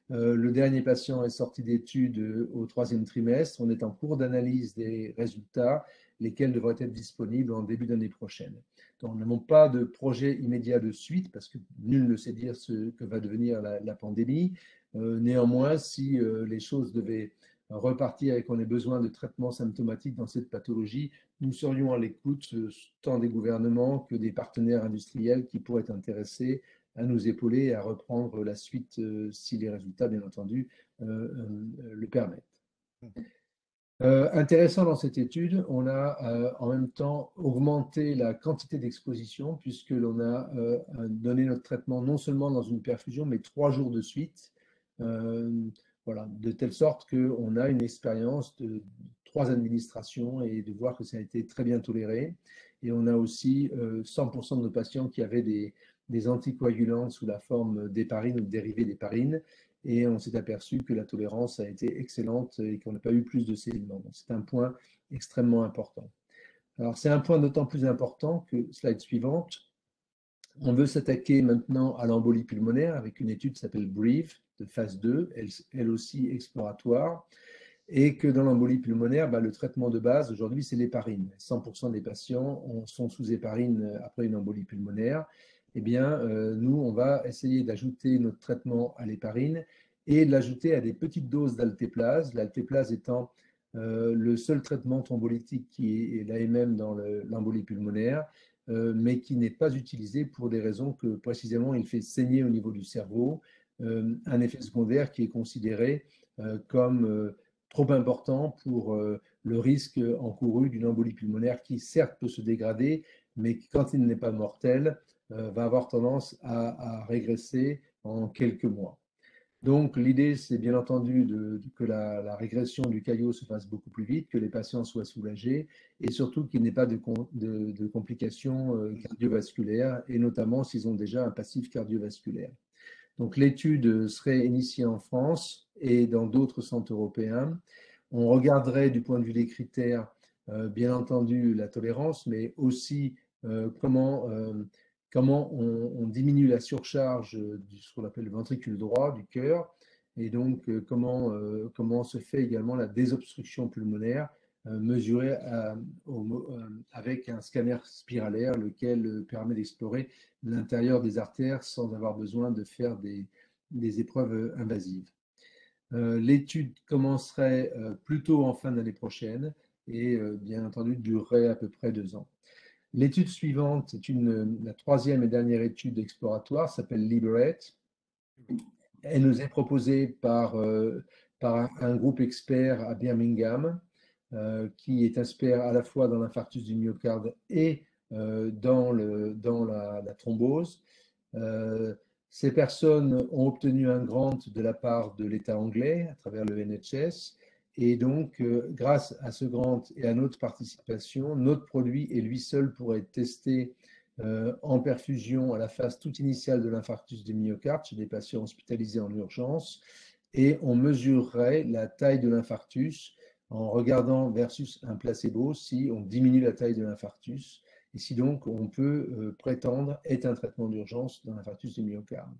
Le dernier patient est sorti d'études au 3e trimestre. On est en cours d'analyse des résultats, lesquels devraient être disponibles en début d'année prochaine. Donc, nous n'avons pas de projet immédiat de suite parce que nul ne sait dire ce que va devenir la pandémie. Néanmoins, si les choses devaient repartir et qu'on ait besoin de traitements symptomatiques dans cette pathologie, nous serions à l'écoute tant des gouvernements que des partenaires industriels qui pourraient être intéressés à nous épauler et à reprendre la suite si les résultats, bien entendu, le permettent. Intéressant dans cette étude, on a en même temps augmenté la quantité d'exposition puisque l'on a donné notre traitement non seulement dans une perfusion, mais 3 jours de suite. Voilà, de telle sorte qu'on a une expérience de 3 administrations et de voir que ça a été très bien toléré. Et on a aussi 100% de nos patients qui avaient des anticoagulants sous la forme d'héparine ou de dérivés d'héparine. Et on s'est aperçu que la tolérance a été excellente et qu'on n'a pas eu plus de saignements. C'est un point extrêmement important. Alors, c'est un point d'autant plus important que, slide suivante, on veut s'attaquer maintenant à l'embolie pulmonaire avec une étude qui s'appelle BREEF de phase 2, elle aussi exploratoire, et que dans l'embolie pulmonaire, le traitement de base aujourd'hui, c'est l'héparine. 100% des patients sont sous héparine après une embolie pulmonaire. Eh bien, nous, on va essayer d'ajouter notre traitement à l'héparine et de l'ajouter à des petites doses d'altéplase, l'altéplase étant le seul traitement thrombolytique qui est l'AMM dans l'embolie pulmonaire, mais qui n'est pas utilisé pour des raisons que précisément il fait saigner au niveau du cerveau, un effet secondaire qui est considéré comme trop important pour le risque encouru d'une embolie pulmonaire qui certes peut se dégrader, mais qui, quand il n'est pas mortel, va avoir tendance à régresser en quelques mois. Donc l'idée, c'est bien entendu que la régression du caillot se fasse beaucoup plus vite, que les patients soient soulagés et surtout qu'il n'y ait pas de complications cardiovasculaires et notamment s'ils ont déjà un passif cardiovasculaire. Donc l'étude serait initiée en France et dans d'autres centres européens. On regarderait du point de vue des critères, bien entendu, la tolérance, mais aussi comment on diminue la surcharge de ce qu'on appelle le ventricule droit du cœur, et donc comment se fait également la désobstruction pulmonaire mesurée avec un scanner spiralaire, lequel permet d'explorer l'intérieur des artères sans avoir besoin de faire des épreuves invasives. L'étude commencerait plutôt en fin d'année prochaine et bien entendu durerait à peu près 2 ans. L'étude suivante est la troisième et dernière étude exploratoire, s'appelle Liberate. Elle nous est proposée par un groupe expert à Birmingham, qui est expert à la fois dans l'infarctus du myocarde et dans la thrombose. Ces personnes ont obtenu un grant de la part de l'État anglais à travers le NHS. Et donc, grâce à ce grant et à notre participation, notre produit et lui seul pourrait être testé en perfusion à la phase toute initiale de l'infarctus du myocarde chez des patients hospitalisés en urgence. Et on mesurerait la taille de l'infarctus en regardant versus un placebo si on diminue la taille de l'infarctus et si donc on peut prétendre être un traitement d'urgence dans l'infarctus du myocarde.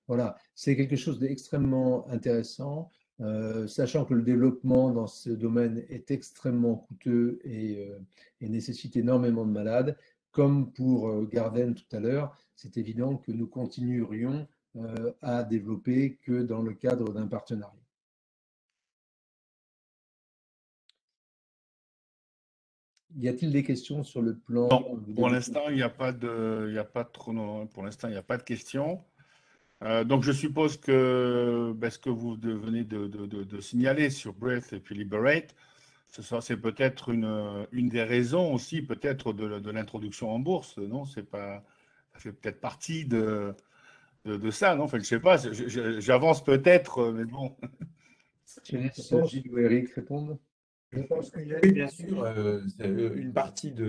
Voilà, c'est quelque chose d'extrêmement intéressant, sachant que le développement dans ce domaine est extrêmement coûteux et nécessite énormément de malades. Comme pour Garden tout à l'heure, c'est évident que nous continuerions à développer que dans le cadre d'un partenariat. Y a-t-il des questions sur le plan? Non, pour l'instant, il n'y a pas trop, non, pour l'instant, il n'y a pas de questions. Donc, je suppose que ce que vous venez de signaler sur Breath et puis Liberate, c'est peut-être une des raisons aussi, peut-être de l'introduction en bourse, non? Ça fait peut-être partie de ça, non? Enfin, je ne sais pas, j'avance peut-être, mais bon. Je laisse Gilles ou Eric répondre. Je pense qu'il y a Oui, bien sûr, une partie de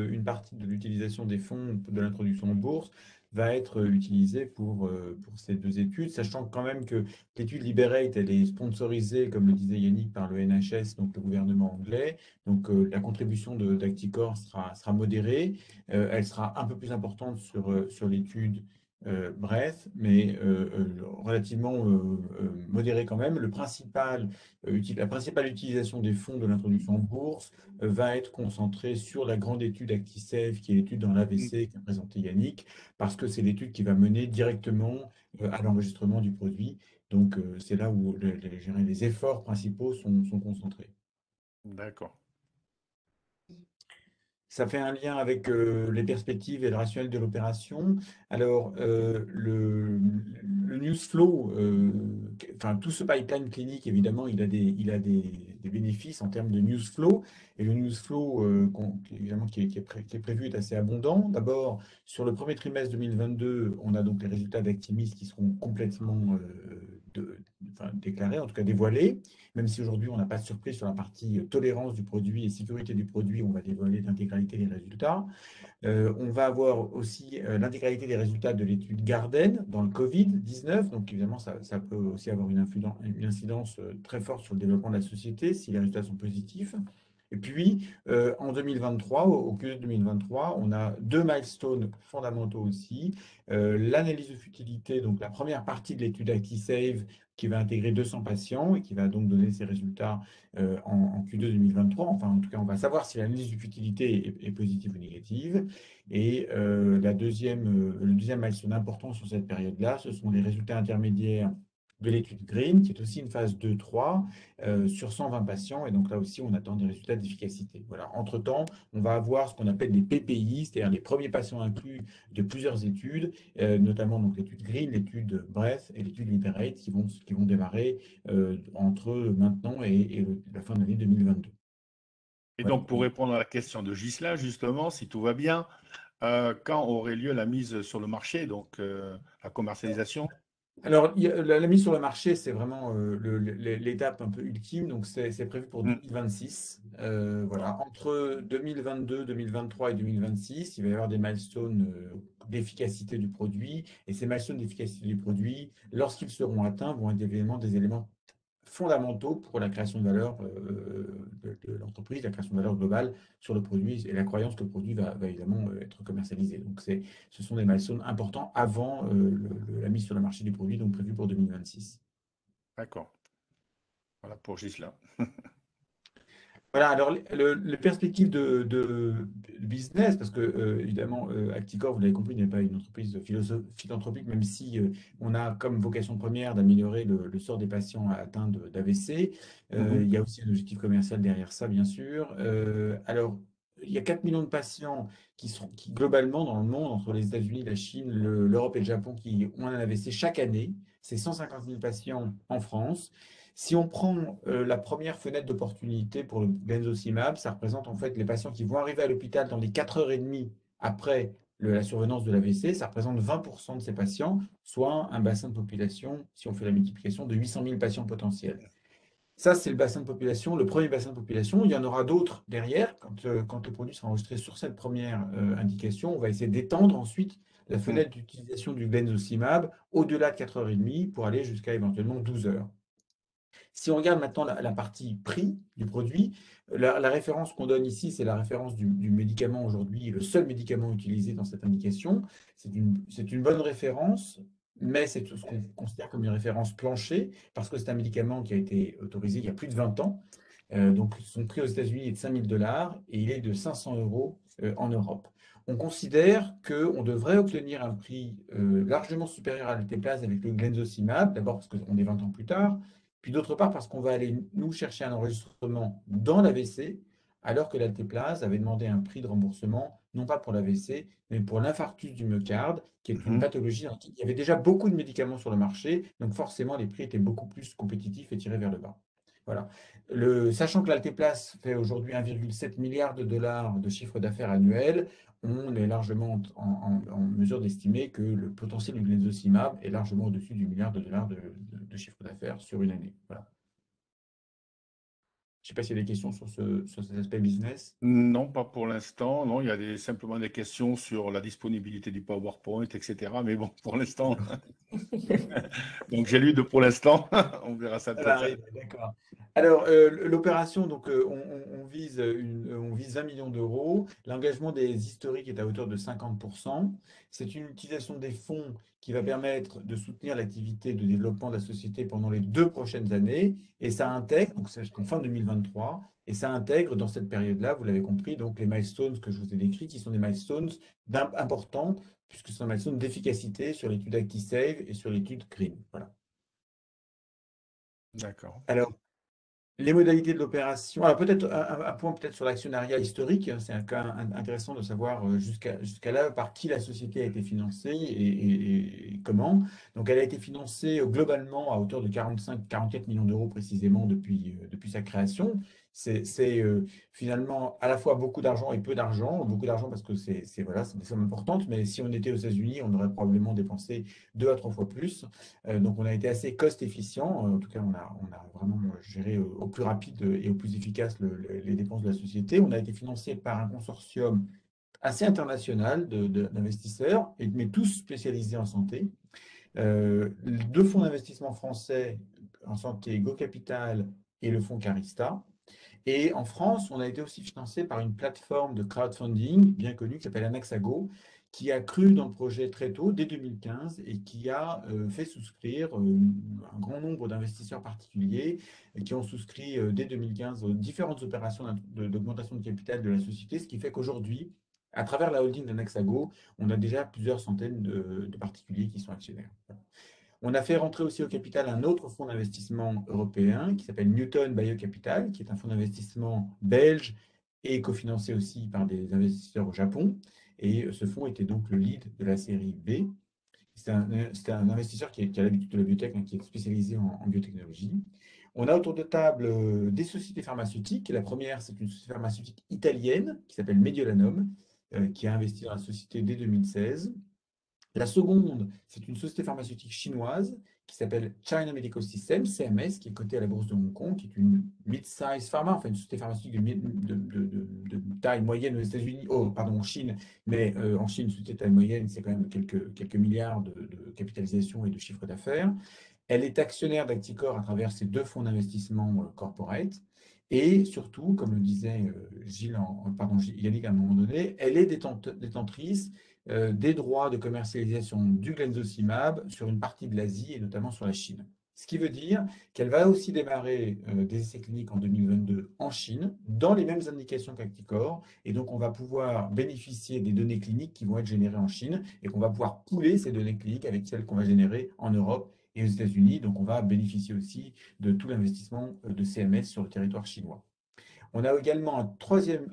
l'utilisation des fonds de l'introduction en bourse va être utilisée pour ces deux études, sachant quand même que l'étude Liberate, elle est sponsorisée, comme le disait Yannick, par le NHS, donc le gouvernement anglais. Donc la contribution d'Acticor sera modérée. Elle sera un peu plus importante sur l'étude bref, mais relativement modérée quand même. La principale utilisation des fonds de l'introduction en bourse va être concentrée sur la grande étude ActiSave, qui est l'étude dans l'AVC qu'a présenté Yannick, parce que c'est l'étude qui va mener directement à l'enregistrement du produit. Donc, c'est là où les efforts principaux sont concentrés. D'accord. Ça fait un lien avec les perspectives et le rationnel de l'opération. Alors, le news flow, enfin, tout ce pipeline clinique, évidemment, il a des bénéfices en termes de news flow. Et le news flow, évidemment, qui est prévu est assez abondant. D'abord, sur le premier trimestre 2022, on a donc les résultats d'Actimis qui seront complètement déclarés, en tout cas dévoilés. Même si aujourd'hui, on n'a pas de surprise sur la partie tolérance du produit et sécurité du produit, on va dévoiler l'intégralité des résultats. On va avoir aussi l'intégralité des résultats de l'étude Garden dans le Covid-19. Donc, évidemment, ça peut aussi avoir une incidence très forte sur le développement de la société si les résultats sont positifs. Et puis, en 2023, au Q2 2023, on a deux milestones fondamentaux aussi. L'analyse de futilité, donc la première partie de l'étude ActiSave, qui va intégrer 200 patients et qui va donc donner ses résultats en Q2 2023. Enfin, en tout cas, on va savoir si l'analyse de futilité est positive ou négative. Et le deuxième milestone important sur cette période-là, ce sont les résultats intermédiaires de l'étude Green, qui est aussi une phase 2-3 sur 120 patients. Et donc là aussi, on attend des résultats d'efficacité. Voilà. Entre-temps, on va avoir ce qu'on appelle des PPI, c'est-à-dire les premiers patients inclus de plusieurs études, notamment donc l'étude Green, l'étude Breath et l'étude Liberate, qui vont démarrer entre maintenant et la fin de l'année 2022. Et donc, pour répondre à la question de Ghislain, justement, si tout va bien, quand aurait lieu la mise sur le marché, donc la commercialisation? Alors, la mise sur le marché, c'est vraiment l'étape un peu ultime. Donc, c'est prévu pour 2026. Voilà. Entre 2022, 2023 et 2026, il va y avoir des milestones d'efficacité du produit. Et ces milestones d'efficacité du produit, lorsqu'ils seront atteints, vont être évidemment des éléments fondamentaux pour la création de valeur de l'entreprise, la création de valeur globale sur le produit et la croyance que le produit va évidemment être commercialisé. Donc, ce sont des milestones importants avant la mise sur le marché du produit, donc prévu pour 2026. D'accord. Voilà pour Ghislain. Voilà, alors les perspectives de business, parce que évidemment, Acticor, vous l'avez compris, n'est pas une entreprise philanthropique, même si on a comme vocation première d'améliorer le sort des patients atteints d'AVC. Il y a aussi un objectif commercial derrière ça, bien sûr. Alors, il y a 4 millions de patients qui globalement, dans le monde, entre les États-Unis, la Chine, l'Europe et le Japon, qui ont un AVC chaque année. C'est 150 000 patients en France. Si on prend la première fenêtre d'opportunité pour le benzocimab, ça représente en fait les patients qui vont arriver à l'hôpital dans les 4h30 après la survenance de l'AVC. Ça représente 20% de ces patients, soit un bassin de population, si on fait la multiplication, de 800 000 patients potentiels. Ça, c'est le bassin de population, le premier bassin de population. Il y en aura d'autres derrière. Quand le produit sera enregistré sur cette première indication, on va essayer d'étendre ensuite la fenêtre d'utilisation du benzocimab au-delà de 4h30 pour aller jusqu'à éventuellement 12 heures. Si on regarde maintenant la partie prix du produit, la référence qu'on donne ici, c'est la référence du médicament aujourd'hui, le seul médicament utilisé dans cette indication. C'est une bonne référence, mais c'est ce qu'on considère comme une référence plancher, parce que c'est un médicament qui a été autorisé il y a plus de 20 ans. Donc son prix aux États-Unis est de 5 000 $ et il est de 500 € en Europe. On considère qu'on devrait obtenir un prix largement supérieur à l'alteplase avec le benzocimab, d'abord parce qu'on est 20 ans plus tard, puis d'autre part parce qu'on va aller nous chercher un enregistrement dans l'AVC, alors que l'alteplase avait demandé un prix de remboursement, non pas pour l'AVC, mais pour l'infarctus du myocarde, qui est une pathologie dans laquelle il y avait déjà beaucoup de médicaments sur le marché, donc forcément les prix étaient beaucoup plus compétitifs et tirés vers le bas. Voilà. Sachant que l'alteplase fait aujourd'hui 1,7 milliard de dollars de chiffre d'affaires annuel, on est largement en mesure d'estimer que le potentiel du benzocimab est largement au-dessus du milliard de dollars de chiffre d'affaires sur une année. Voilà. Je ne sais pas s'il y a des questions sur cet aspect business. Non, pas pour l'instant. Non, il y a simplement des questions sur la disponibilité du PowerPoint, etc. Mais bon, pour l'instant. Donc, j'ai lu pour l'instant. On verra ça Ça va peut-être. arriver, d'accord. Alors, l'opération, donc, on vise 20 millions d'euros. L'engagement des historiques est à hauteur de 50%. C'est une utilisation des fonds qui va permettre de soutenir l'activité de développement de la société pendant les 2 prochaines années. Et ça intègre, donc c'est jusqu'en fin 2023, et ça intègre dans cette période-là, vous l'avez compris, donc les milestones que je vous ai décrits, qui sont des milestones importants, puisque ce sont des milestones d'efficacité sur l'étude ActiSave et sur l'étude GREEN. Voilà. D'accord. Alors, les modalités de l'opération. Alors, peut-être un point peut-être sur l'actionnariat historique. C'est un cas intéressant de savoir jusqu'à là par qui la société a été financée et comment. Donc, elle a été financée globalement à hauteur de 44 millions d'euros précisément depuis sa création. C'est finalement à la fois beaucoup d'argent et peu d'argent. Beaucoup d'argent parce que c'est des sommes importantes, mais si on était aux États-Unis, on aurait probablement dépensé 2 à 3 fois plus. Donc, on a été assez cost efficient. En tout cas, on a vraiment géré au plus rapide et au plus efficace les dépenses de la société. On a été financé par un consortium assez international d'investisseurs, mais tous spécialisés en santé. 2 fonds d'investissement français en santé, Go Capital et le fonds Carista. Et en France, on a été aussi financé par une plateforme de crowdfunding bien connue qui s'appelle Anaxago, qui a cru dans le projet très tôt, dès 2015, et qui a fait souscrire un grand nombre d'investisseurs particuliers qui ont souscrit dès 2015 aux différentes opérations d'augmentation de capital de la société, ce qui fait qu'aujourd'hui, à travers la holding d'Anaxago, on a déjà plusieurs centaines de particuliers qui sont actionnaires. Voilà. On a fait rentrer aussi au capital un autre fonds d'investissement européen qui s'appelle Newton Biocapital, qui est un fonds d'investissement belge et cofinancé aussi par des investisseurs au Japon. Et ce fonds était donc le lead de la série B. C'est un investisseur qui a l'habitude de la biotech, qui est spécialisé en biotechnologie. On a autour de table des sociétés pharmaceutiques. La première, c'est une société pharmaceutique italienne qui s'appelle Mediolanum, qui a investi dans la société dès 2016. La seconde, c'est une société pharmaceutique chinoise qui s'appelle China Medical Systems, CMS, qui est cotée à la bourse de Hong Kong, qui est une mid-size pharma, enfin une société pharmaceutique de taille moyenne aux États-Unis, en Chine, mais en Chine, une société de taille moyenne, c'est quand même quelques milliards de capitalisation et de chiffre d'affaires. Elle est actionnaire d'Acticor à travers ses 2 fonds d'investissement corporate. Et surtout, comme le disait Yannick à un moment donné, elle est détentrice des droits de commercialisation du benzocimab sur une partie de l'Asie et notamment sur la Chine. Ce qui veut dire qu'elle va aussi démarrer des essais cliniques en 2022 en Chine, dans les mêmes indications qu'Acticor. Et donc, on va pouvoir bénéficier des données cliniques qui vont être générées en Chine et qu'on va pouvoir pouler ces données cliniques avec celles qu'on va générer en Europe et aux États-Unis. Donc, on va bénéficier aussi de tout l'investissement de CMS sur le territoire chinois. On a également un troisième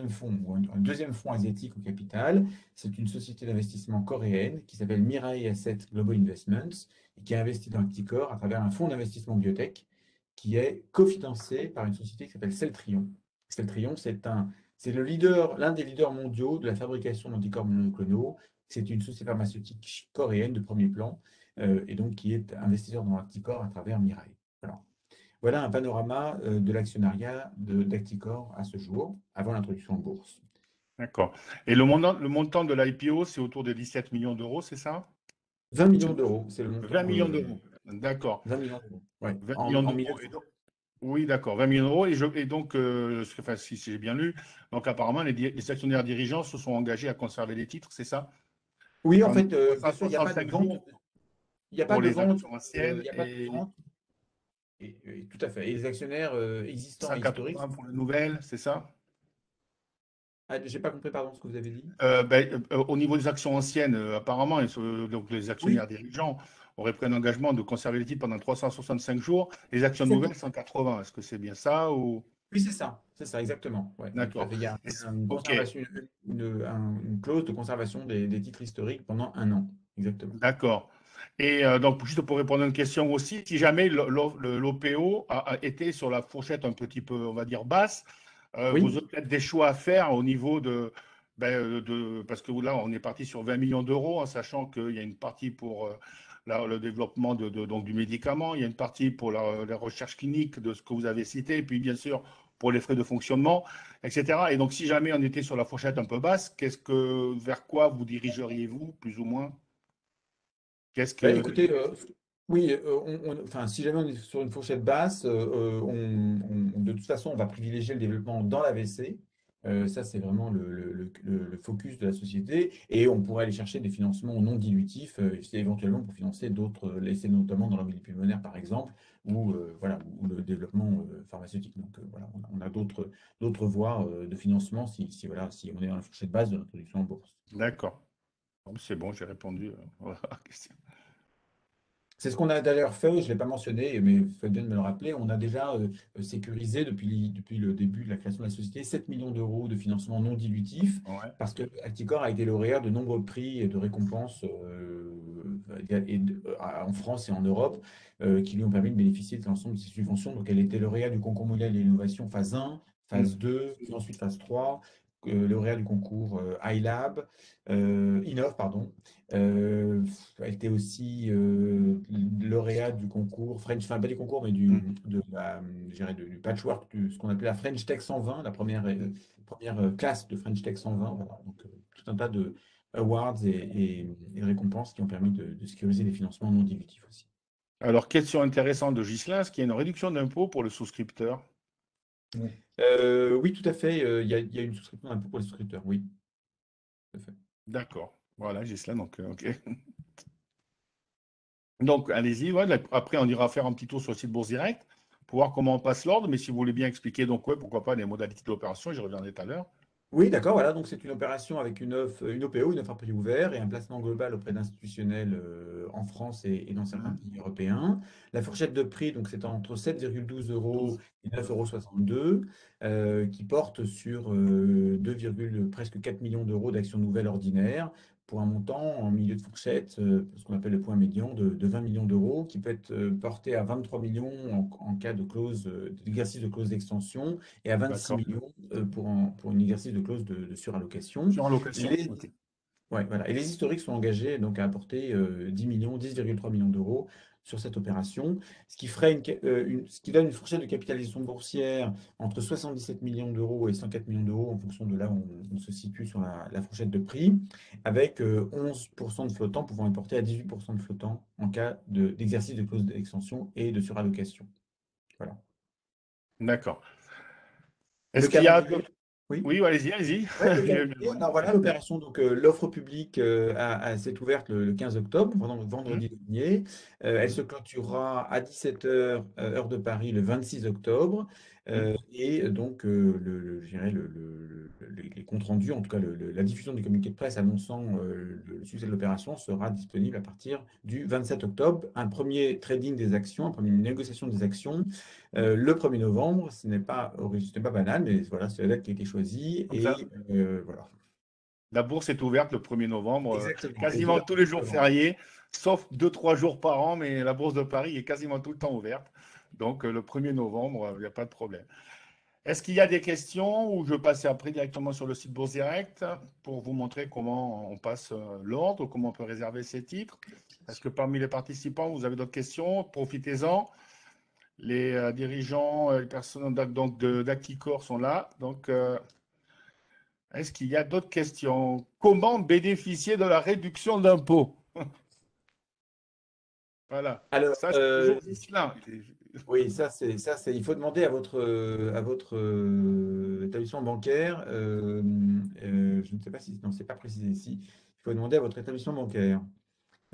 fonds, ou un deuxième fonds asiatique au capital. C'est une société d'investissement coréenne qui s'appelle Mirae Asset Global Investments et qui a investi dans Acticor à travers un fonds d'investissement biotech qui est cofinancé par une société qui s'appelle Celltrion. Celltrion, c'est l'un des leaders mondiaux de la fabrication d'anticorps monoclonaux. C'est une société pharmaceutique coréenne de premier plan et donc qui est investisseur dans Acticor à travers Mirae. Voilà. Voilà un panorama de l'actionnariat d'Acticor à ce jour, avant l'introduction en bourse. D'accord. Et le montant de l'IPO, c'est autour de 17 millions d'euros, c'est ça? 20 millions d'euros, c'est le 20 montant. millions d'euros. D'accord. 20 millions d'euros, ouais, 20 millions en d'euros. milieu de fonds. Oui, d'accord. 20 millions d'euros. Et donc, enfin, si j'ai bien lu, donc apparemment, les actionnaires dirigeants se sont engagés à conserver les titres, c'est ça? Oui, en Pendant fait, bien sûr, il n'y a pas de 365 vente. jours Il n'y a pas pour de les vente. actions Il anciennes n'y a pas de et vente. Et tout à fait. Et les actionnaires existants et historiques. 180 pour les nouvelles, c'est ça? Ah, j'ai pas compris, pardon, ce que vous avez dit. Au niveau des actions anciennes, apparemment, donc les Oui, actionnaires dirigeants auraient pris un engagement de conserver les titres pendant 365 jours. Les actions nouvelles, exactement. 180. Est-ce que c'est bien ça ou... Oui, c'est ça, exactement. Ouais, oui, tout à D'accord. fait. Il y a une Ok, conservation, une clause de conservation des titres historiques pendant un an. Exactement. d'accord. Et donc, juste pour répondre à une question aussi, si jamais l'OPO a été sur la fourchette un petit peu, on va dire, basse, vous Oui, aurez peut-être des choix à faire au niveau parce que là, on est parti sur 20 millions d'euros, en sachant qu'il y a une partie pour le développement donc, du médicament, il y a une partie pour la recherche clinique de ce que vous avez cité, et puis bien sûr pour les frais de fonctionnement, etc. Et donc, si jamais on était sur la fourchette un peu basse, vers quoi vous dirigeriez-vous, plus ou moins? Qu'est-ce bah, que... écoutez, oui, enfin, si jamais on est sur une fourchette basse, de toute façon, on va privilégier le développement dans l'AVC. Ça, c'est vraiment le focus de la société. Et on pourrait aller chercher des financements non dilutifs, éventuellement pour financer d'autres essais, notamment dans l'embolie pulmonaire, par exemple, ou, voilà, ou le développement pharmaceutique. Donc, voilà, on a d'autres voies de financement voilà, si on est dans la fourchette basse de l'introduction en bourse. D'accord. Bon, c'est bon, j'ai répondu à la question. C'est ce qu'on a d'ailleurs fait, je ne l'ai pas mentionné, mais il faut bien de me le rappeler. On a déjà sécurisé depuis le début de la création de la société 7 millions d'euros de financement non dilutif Ouais, parce que Acticor a été lauréat de nombreux prix et de récompenses en France et en Europe qui lui ont permis de bénéficier de l'ensemble de ces subventions. Donc, elle était lauréat du concours mondial de l'innovation phase 1, mm, phase 2, puis ensuite phase 3, lauréat du concours iLab, Innov, pardon. Euh, Elle était aussi lauréate du concours French, enfin pas du concours, mais mm. je dirais du patchwork, ce qu'on appelait la French Tech 120, la première classe de French Tech 120. Voilà. Donc tout un tas de awards et de récompenses qui ont permis de sécuriser les financements non dilutifs aussi. Alors, question intéressante de Ghislain, est-ce qu'il y a une réduction d'impôt pour le souscripteur? Oui. Oui, tout à fait. Il y a une souscription d'impôt pour les souscripteurs. Oui, tout à fait. D'accord. Voilà, Ghislain, donc, OK. Donc, allez-y. Ouais, après, on ira faire un petit tour sur le site Bourse Direct pour voir comment on passe l'ordre. Mais si vous voulez bien expliquer, donc, ouais, pourquoi pas les modalités de l'opération, j'y reviendrai tout à l'heure. Oui, d'accord, voilà, donc c'est une opération avec une OPO, une offre à prix ouvert et un placement global auprès d'institutionnels en France et dans certains Mhm. pays européens. La fourchette de prix, donc c'est entre 7,12 euros 12. et 9,62 euros, qui porte sur presque 4 millions d'euros d'actions nouvelles ordinaires pour un montant en milieu de fourchette, ce qu'on appelle le point médian, de 20 millions d'euros, qui peut être porté à 23 millions en cas d'exercice de clause d'extension et à 26 D'accord. millions pour un exercice de clause de surallocation. Sur allocation. Les, OK. ouais, voilà. Et les historiques sont engagés donc, à apporter 10 millions, 10,3 millions d'euros sur cette opération, ce qui donne une fourchette de capitalisation boursière entre 77 millions d'euros et 104 millions d'euros en fonction de là où on se situe sur la fourchette de prix, avec 11% de flottants pouvant être porté à 18% de flottants en cas d'exercice de clause d'extension et de surallocation. Voilà. D'accord. Le Est-ce qu'il y a... calendrier, oui. Oui, allez-y, allez-y. Ouais, le calendrier. Alors voilà, l'opération, donc l'offre publique s'est ouverte le 15 octobre, Mhm. vendredi dernier. Elle se clôturera à 17 h heure de Paris, le 26 octobre. Et donc, je dirais les comptes rendus, en tout cas la diffusion du communiqué de presse annonçant le succès de l'opération sera disponible à partir du 27 octobre. Un premier trading des actions, une première négociation des actions le 1er novembre. Ce n'est pas banal, mais voilà, c'est la date qui a été choisie. Comme ça, Et voilà. la bourse est ouverte le 1er novembre, Exactement. Et quasiment voilà, tous les jours exactement. fériés, sauf 2-3 jours par an, mais la bourse de Paris est quasiment tout le temps ouverte. Donc, le 1er novembre, il n'y a pas de problème. Est-ce qu'il y a des questions ou je passe après directement sur le site Bourse Direct pour vous montrer comment on passe l'ordre, comment on peut réserver ces titres? Est-ce que parmi les participants, vous avez d'autres questions? Profitez-en. Les dirigeants, les personnes d'Acticor sont là. Donc, est-ce qu'il y a d'autres questions? Comment bénéficier de la réduction d'impôt? Voilà. Alors, Ça, c'est toujours Ghislain. oui, il faut demander à votre établissement bancaire. Je ne sais pas si, non, c'est pas précisé ici. Il faut demander à votre établissement bancaire.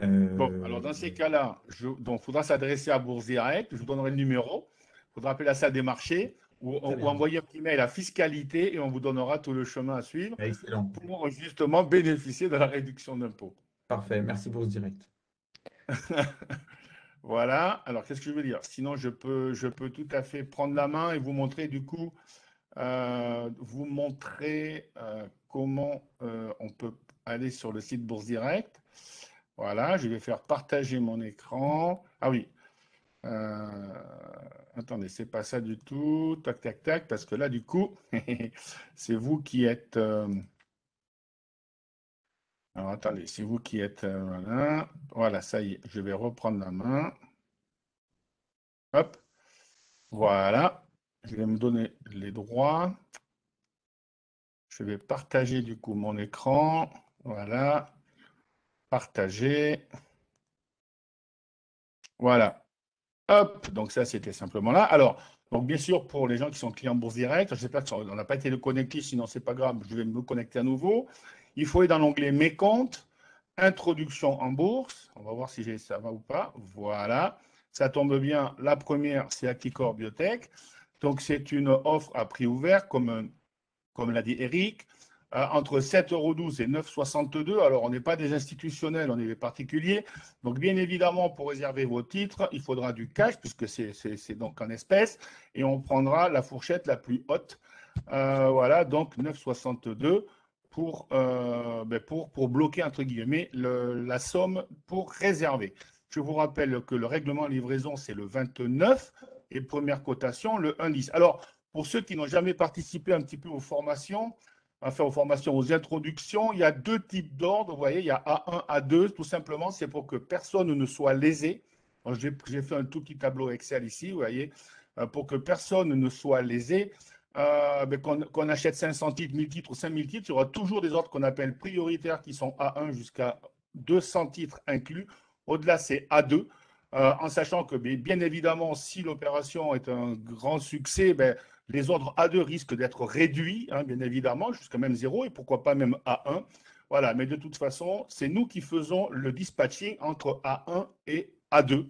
Bon, alors dans ces cas-là, il faudra s'adresser à Bourse Direct. Je vous donnerai le numéro. Il faudra appeler la salle des marchés Très ou bien. envoyer un petit mail à fiscalité et on vous donnera tout le chemin à suivre Excellent. pour justement bénéficier de la réduction d'impôt. Parfait. Merci Bourse Direct. Voilà. Alors, qu'est-ce que je veux dire? Sinon, je peux tout à fait prendre la main et vous montrer du coup, comment on peut aller sur le site Bourse Direct. Voilà, je vais faire partager mon écran. Ah oui. Euh, Attendez, c'est pas ça du tout. Tac, tac, tac, parce que là, du coup, c'est vous qui êtes. Alors, attendez, c'est vous qui êtes. Voilà. Voilà, ça y est, je vais reprendre la main. Hop, voilà. Je vais me donner les droits. Je vais partager du coup mon écran. Voilà. Partager. Voilà. Hop, donc ça, c'était simplement là. Alors, donc bien sûr, pour les gens qui sont clients Bourse Direct, je ne sais pas si on n'a pas été connecté, sinon c'est pas grave, je vais me connecter à nouveau. Il faut aller dans l'onglet Mes comptes, Introduction en bourse. On va voir si ça va ou pas. Voilà. Ça tombe bien. La première, c'est Acticor Biotech. Donc, c'est une offre à prix ouvert, comme l'a dit Eric, entre 7,12 € et 9,62 €. Alors, on n'est pas des institutionnels, on est des particuliers. Donc, bien évidemment, pour réserver vos titres, il faudra du cash, puisque c'est donc en espèces, et on prendra la fourchette la plus haute. Voilà, donc 9,62 pour bloquer, entre guillemets, la somme pour réserver. Je vous rappelle que le règlement livraison, c'est le 29 et première cotation, le 1,10. Alors, pour ceux qui n'ont jamais participé un petit peu aux formations, aux introductions, il y a deux types d'ordres. Vous voyez, il y a A1, A2. Tout simplement, c'est pour que personne ne soit lésé. J'ai fait un tout petit tableau Excel ici, vous voyez, pour que personne ne soit lésé. Qu'on achète 500 titres, 1000 titres ou 5000 titres, il y aura toujours des ordres qu'on appelle prioritaires qui sont A1 jusqu'à 200 titres inclus. Au-delà, c'est A2. En sachant que, bien évidemment, si l'opération est un grand succès, les ordres A2 risquent d'être réduits, bien évidemment, jusqu'à même 0, et pourquoi pas même A1. Voilà, mais de toute façon, c'est nous qui faisons le dispatching entre A1 et A2.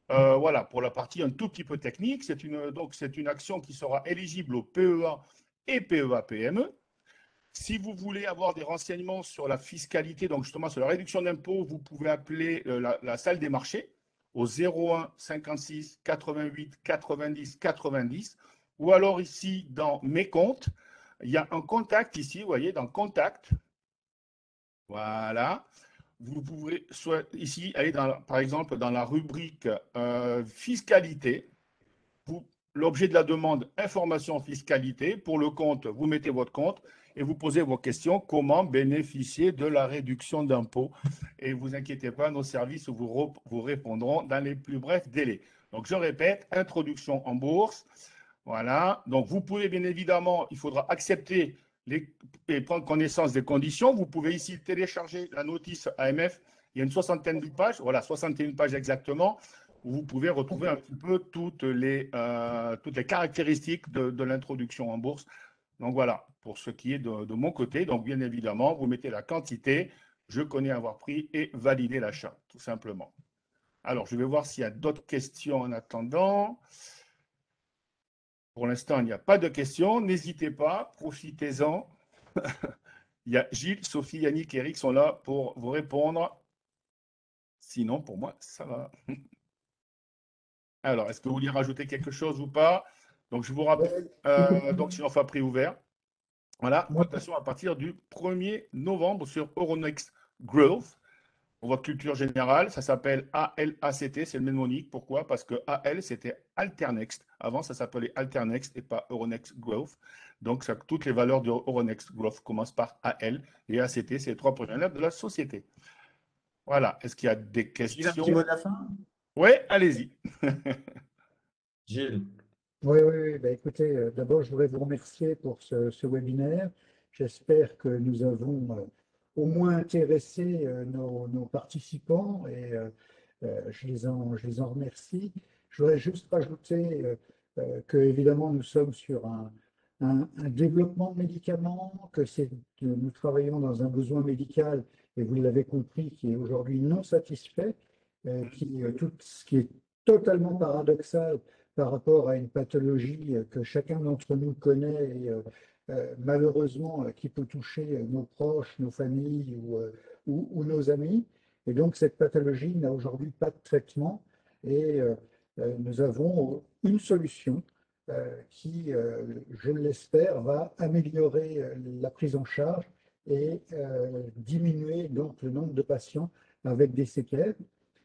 Voilà, pour la partie un tout petit peu technique, c'est une action qui sera éligible au PEA et PEA-PME. Si vous voulez avoir des renseignements sur la fiscalité, donc justement sur la réduction d'impôts, vous pouvez appeler la salle des marchés au 01 56 88 90 90. Ou alors ici, dans Mes comptes, il y a un contact ici, vous voyez, dans Contact. Voilà. Vous pouvez soit ici aller par exemple dans la rubrique fiscalité. L'objet de la demande, information fiscalité. Pour le compte, vous mettez votre compte et vous posez vos questions. Comment bénéficier de la réduction d'impôt? Et ne vous inquiétez pas, nos services vous répondront dans les plus brefs délais. Donc, je répète, introduction en bourse. Voilà. Donc, vous pouvez bien évidemment, il faudra accepter et prendre connaissance des conditions. Vous pouvez ici télécharger la notice AMF. Il y a une soixantaine de pages, voilà, 61 pages exactement, où vous pouvez retrouver un petit peu toutes les caractéristiques de l'introduction en bourse. Donc voilà, pour ce qui est de mon côté. Donc bien évidemment, vous mettez la quantité, je connais avoir pris et valider l'achat, tout simplement. Alors, je vais voir s'il y a d'autres questions en attendant. Pour l'instant, il n'y a pas de questions. N'hésitez pas, profitez-en. Il y a Gilles, Sophie, Yannick et Eric sont là pour vous répondre. Sinon, pour moi, ça va. Alors, est-ce que vous voulez rajouter quelque chose ou pas? Donc, je vous rappelle, donc sur offre prix ouvert. Voilà, cotation à partir du 1er novembre sur Euronext Growth. Pour votre culture générale, ça s'appelle ALACT, c'est le mnémonique. Pourquoi? Parce que AL, c'était Alternext. Avant, ça s'appelait Alternext et pas Euronext Growth. Donc, toutes les valeurs de Euronext Growth commencent par AL et ACT, c'est les 3 premières lettres de la société. Voilà. Est-ce qu'il y a des questions? Un petit mot de la fin? Oui, allez-y. Gilles. Oui, oui, oui. Ben, écoutez, d'abord, je voudrais vous remercier pour ce webinaire. J'espère que nous avons au moins intéressé nos participants et je les en remercie. Je voudrais juste rajouter que, évidemment, nous sommes sur un développement de médicaments, nous travaillons dans un besoin médical, et vous l'avez compris, qui est aujourd'hui non satisfait, tout ce qui est totalement paradoxal par rapport à une pathologie que chacun d'entre nous connaît et malheureusement qui peut toucher nos proches, nos familles ou nos amis. Et donc cette pathologie n'a aujourd'hui pas de traitement et nous avons une solution qui, je l'espère, va améliorer la prise en charge et diminuer donc le nombre de patients avec des séquelles.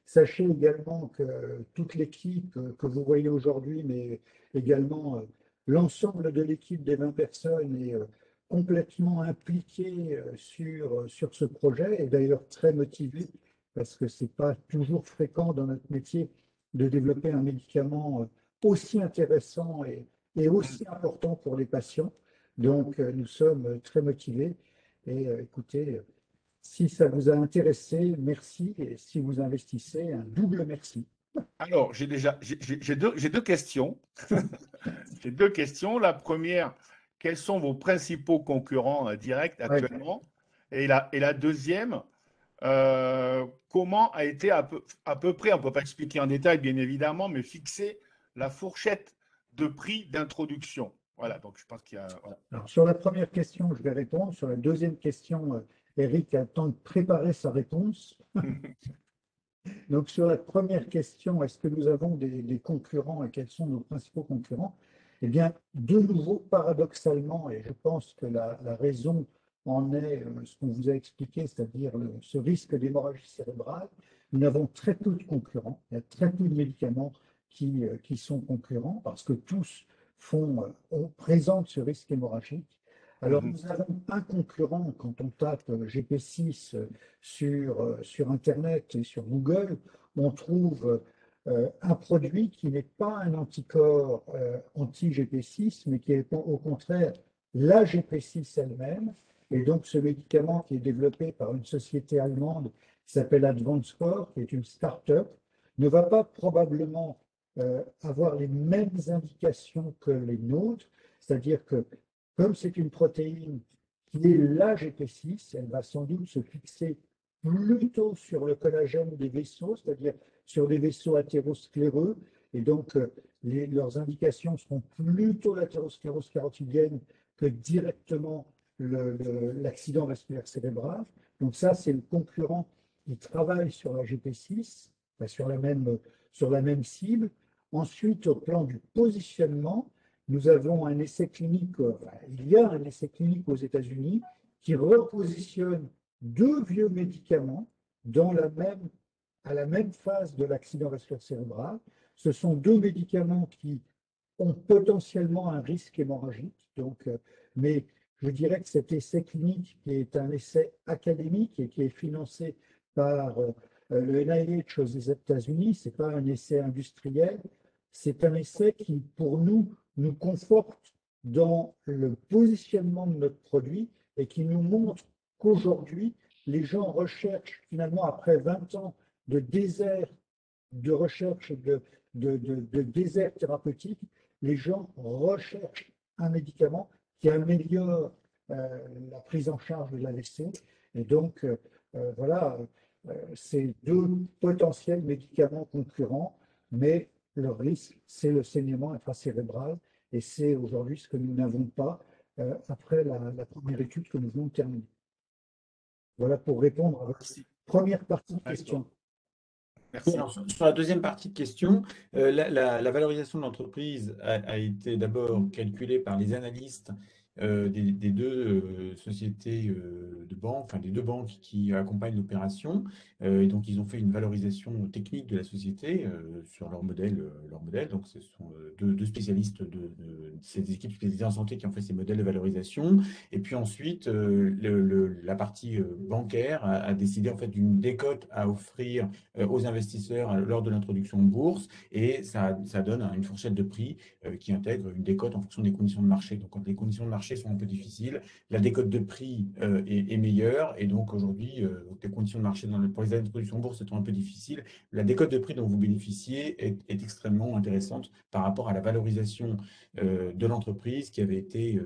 Sachez également que toute l'équipe que vous voyez aujourd'hui, mais également l'ensemble de l'équipe des 20 personnes est complètement impliquée sur ce projet et d'ailleurs très motivée parce que ce n'est pas toujours fréquent dans notre métier de développer un médicament aussi intéressant et aussi important pour les patients. Donc nous sommes très motivés et écoutez, si ça vous a intéressé, merci. Et si vous investissez, un double merci. Alors, j'ai deux questions. J'ai deux questions. La première, quels sont vos principaux concurrents directs actuellement? Et la deuxième, comment a été à peu près, on ne peut pas expliquer en détail bien évidemment, mais fixer la fourchette de prix d'introduction? Voilà, donc je pense qu'il y a. Voilà. Alors, sur la première question, je vais répondre. Sur la deuxième question, Eric a le temps de préparer sa réponse. Donc, sur la première question, est-ce que nous avons des concurrents et quels sont nos principaux concurrents? Eh bien, de nouveau, paradoxalement, et je pense que la raison en est ce qu'on vous a expliqué, c'est-à-dire ce risque d'hémorragie cérébrale, nous avons très peu de concurrents. Il y a très peu de médicaments qui sont concurrents parce que tous présentent ce risque hémorragique. Alors, nous avons un concurrent quand on tape GP6 sur Internet et sur Google, on trouve un produit qui n'est pas un anticorps anti-GP6, mais qui est au contraire la GP6 elle-même. Et donc, ce médicament qui est développé par une société allemande qui s'appelle AdvanceCore, qui est une start-up, ne va pas probablement avoir les mêmes indications que les nôtres, c'est-à-dire que comme c'est une protéine qui est la GP6, elle va sans doute se fixer plutôt sur le collagène des vaisseaux, c'est-à-dire sur des vaisseaux athéroscléreux, et donc leurs indications seront plutôt l'athérosclérose carotidienne que directement l'accident vasculaire cérébral. Donc ça, c'est le concurrent qui travaille sur la GP6, sur la même cible. Ensuite, au plan du positionnement, nous avons un essai clinique, il y a un essai clinique aux États-Unis qui repositionne deux vieux médicaments à la même phase de l'accident vasculaire cérébral. Ce sont deux médicaments qui ont potentiellement un risque hémorragique. Donc, mais je dirais que cet essai clinique, qui est un essai académique et qui est financé par le NIH aux États-Unis, ce n'est pas un essai industriel, c'est un essai qui, pour nous conforte dans le positionnement de notre produit et qui nous montre qu'aujourd'hui, les gens recherchent finalement, après 20 ans de désert de recherche de désert thérapeutique, les gens recherchent un médicament qui améliore la prise en charge de l'AVC. Et donc, voilà, c'est deux potentiels médicaments concurrents, mais le risque, c'est le saignement intracérébral. Et c'est aujourd'hui ce que nous n'avons pas après la première étude que nous venons de terminer. Voilà pour répondre à votre Merci. première partie de D'accord. question. Merci. Alors, sur la deuxième partie de question, la valorisation de l'entreprise a été d'abord calculée par les analystes des deux sociétés de banque, enfin des deux banques qui accompagnent l'opération. Et donc, ils ont fait une valorisation technique de la société sur leur modèle. Donc, ce sont deux spécialistes de ces équipes spécialisées en santé qui ont fait ces modèles de valorisation. Et puis ensuite, la partie bancaire a décidé en fait d'une décote à offrir aux investisseurs lors de l'introduction en bourse, et ça donne une fourchette de prix qui intègre une décote en fonction des conditions de marché. Donc, quand les conditions de marché sont un peu difficiles, la décote de prix est meilleure, et donc aujourd'hui, les conditions de marché pour les introductions en bourse étant un peu difficiles, la décote de prix dont vous bénéficiez est extrêmement intéressante par rapport à la valorisation de l'entreprise qui avait été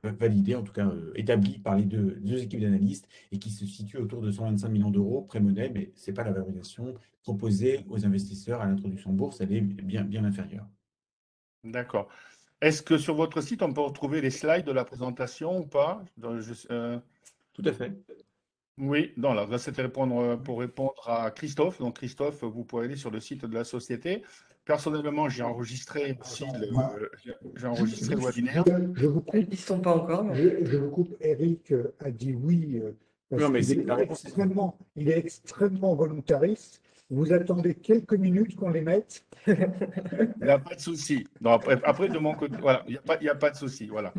validée, en tout cas établie par les deux équipes d'analystes, et qui se situe autour de 125 millions d'euros pré-monnaie, mais ce n'est pas la valorisation proposée aux investisseurs à l'introduction en bourse, elle est bien inférieure. D'accord. Est-ce que sur votre site, on peut retrouver les slides de la présentation ou pas? Tout à fait. Oui, non, là, c'était pour répondre à Christophe. Donc, Christophe, vous pouvez aller sur le site de la société. Personnellement, j'ai enregistré aussi le webinaire. Je vous coupe. Ils ne sont pas encore, mais Je vous coupe. Eric a dit oui parce Non, mais qu'il la est réponse est il est extrêmement volontariste. Vous attendez quelques minutes qu'on les mette. Il n'y a pas de souci. Non, après, de mon côté, voilà, il n'y a pas de souci. Voilà.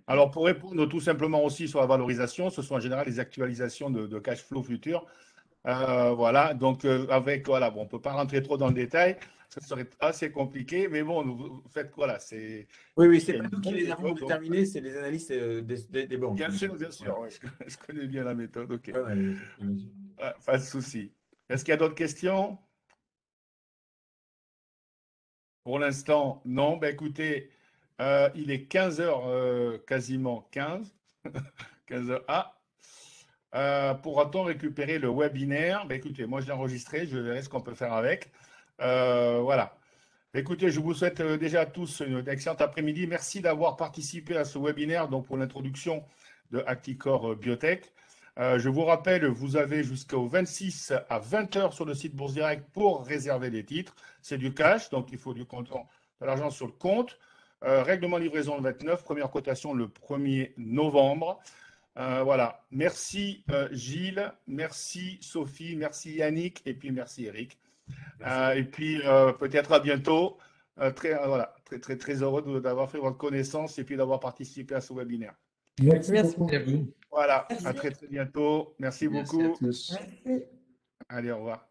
Alors, pour répondre tout simplement aussi sur la valorisation, ce sont en général les actualisations de cash flow futur. Voilà, donc voilà, bon, on ne peut pas rentrer trop dans le détail, ça serait assez compliqué, mais bon, vous faites, voilà, c'est… Oui, c'est pas nous qui les avons déterminés, c'est les analystes des banques. Bien sûr, ouais, je connais bien la méthode, ok. Ouais, Pas de souci. Est-ce qu'il y a d'autres questions? Pour l'instant, non. Ben, écoutez, il est 15 h, quasiment 15. 15 h. Pourra-t-on récupérer le webinaire? Ben, écoutez, moi, je l'ai enregistré. Je verrai ce qu'on peut faire avec. Voilà. Écoutez, je vous souhaite déjà à tous une excellente après-midi. Merci d'avoir participé à ce webinaire donc pour l'introduction de Acticor Biotech. Je vous rappelle, vous avez jusqu'au 26 à 20 h sur le site Bourse Direct pour réserver des titres. C'est du cash, donc il faut du comptant, de l'argent sur le compte. Règlement livraison le 29, première cotation le 1er novembre. Voilà. Merci Gilles, merci Sophie, merci Yannick et puis merci Eric. Et puis peut-être à bientôt. Voilà, très heureux d'avoir fait votre connaissance et puis d'avoir participé à ce webinaire. Merci Merci. beaucoup. Merci à vous. Voilà, Merci. à très bientôt. Merci Merci beaucoup. à tous. merci. Allez, au revoir.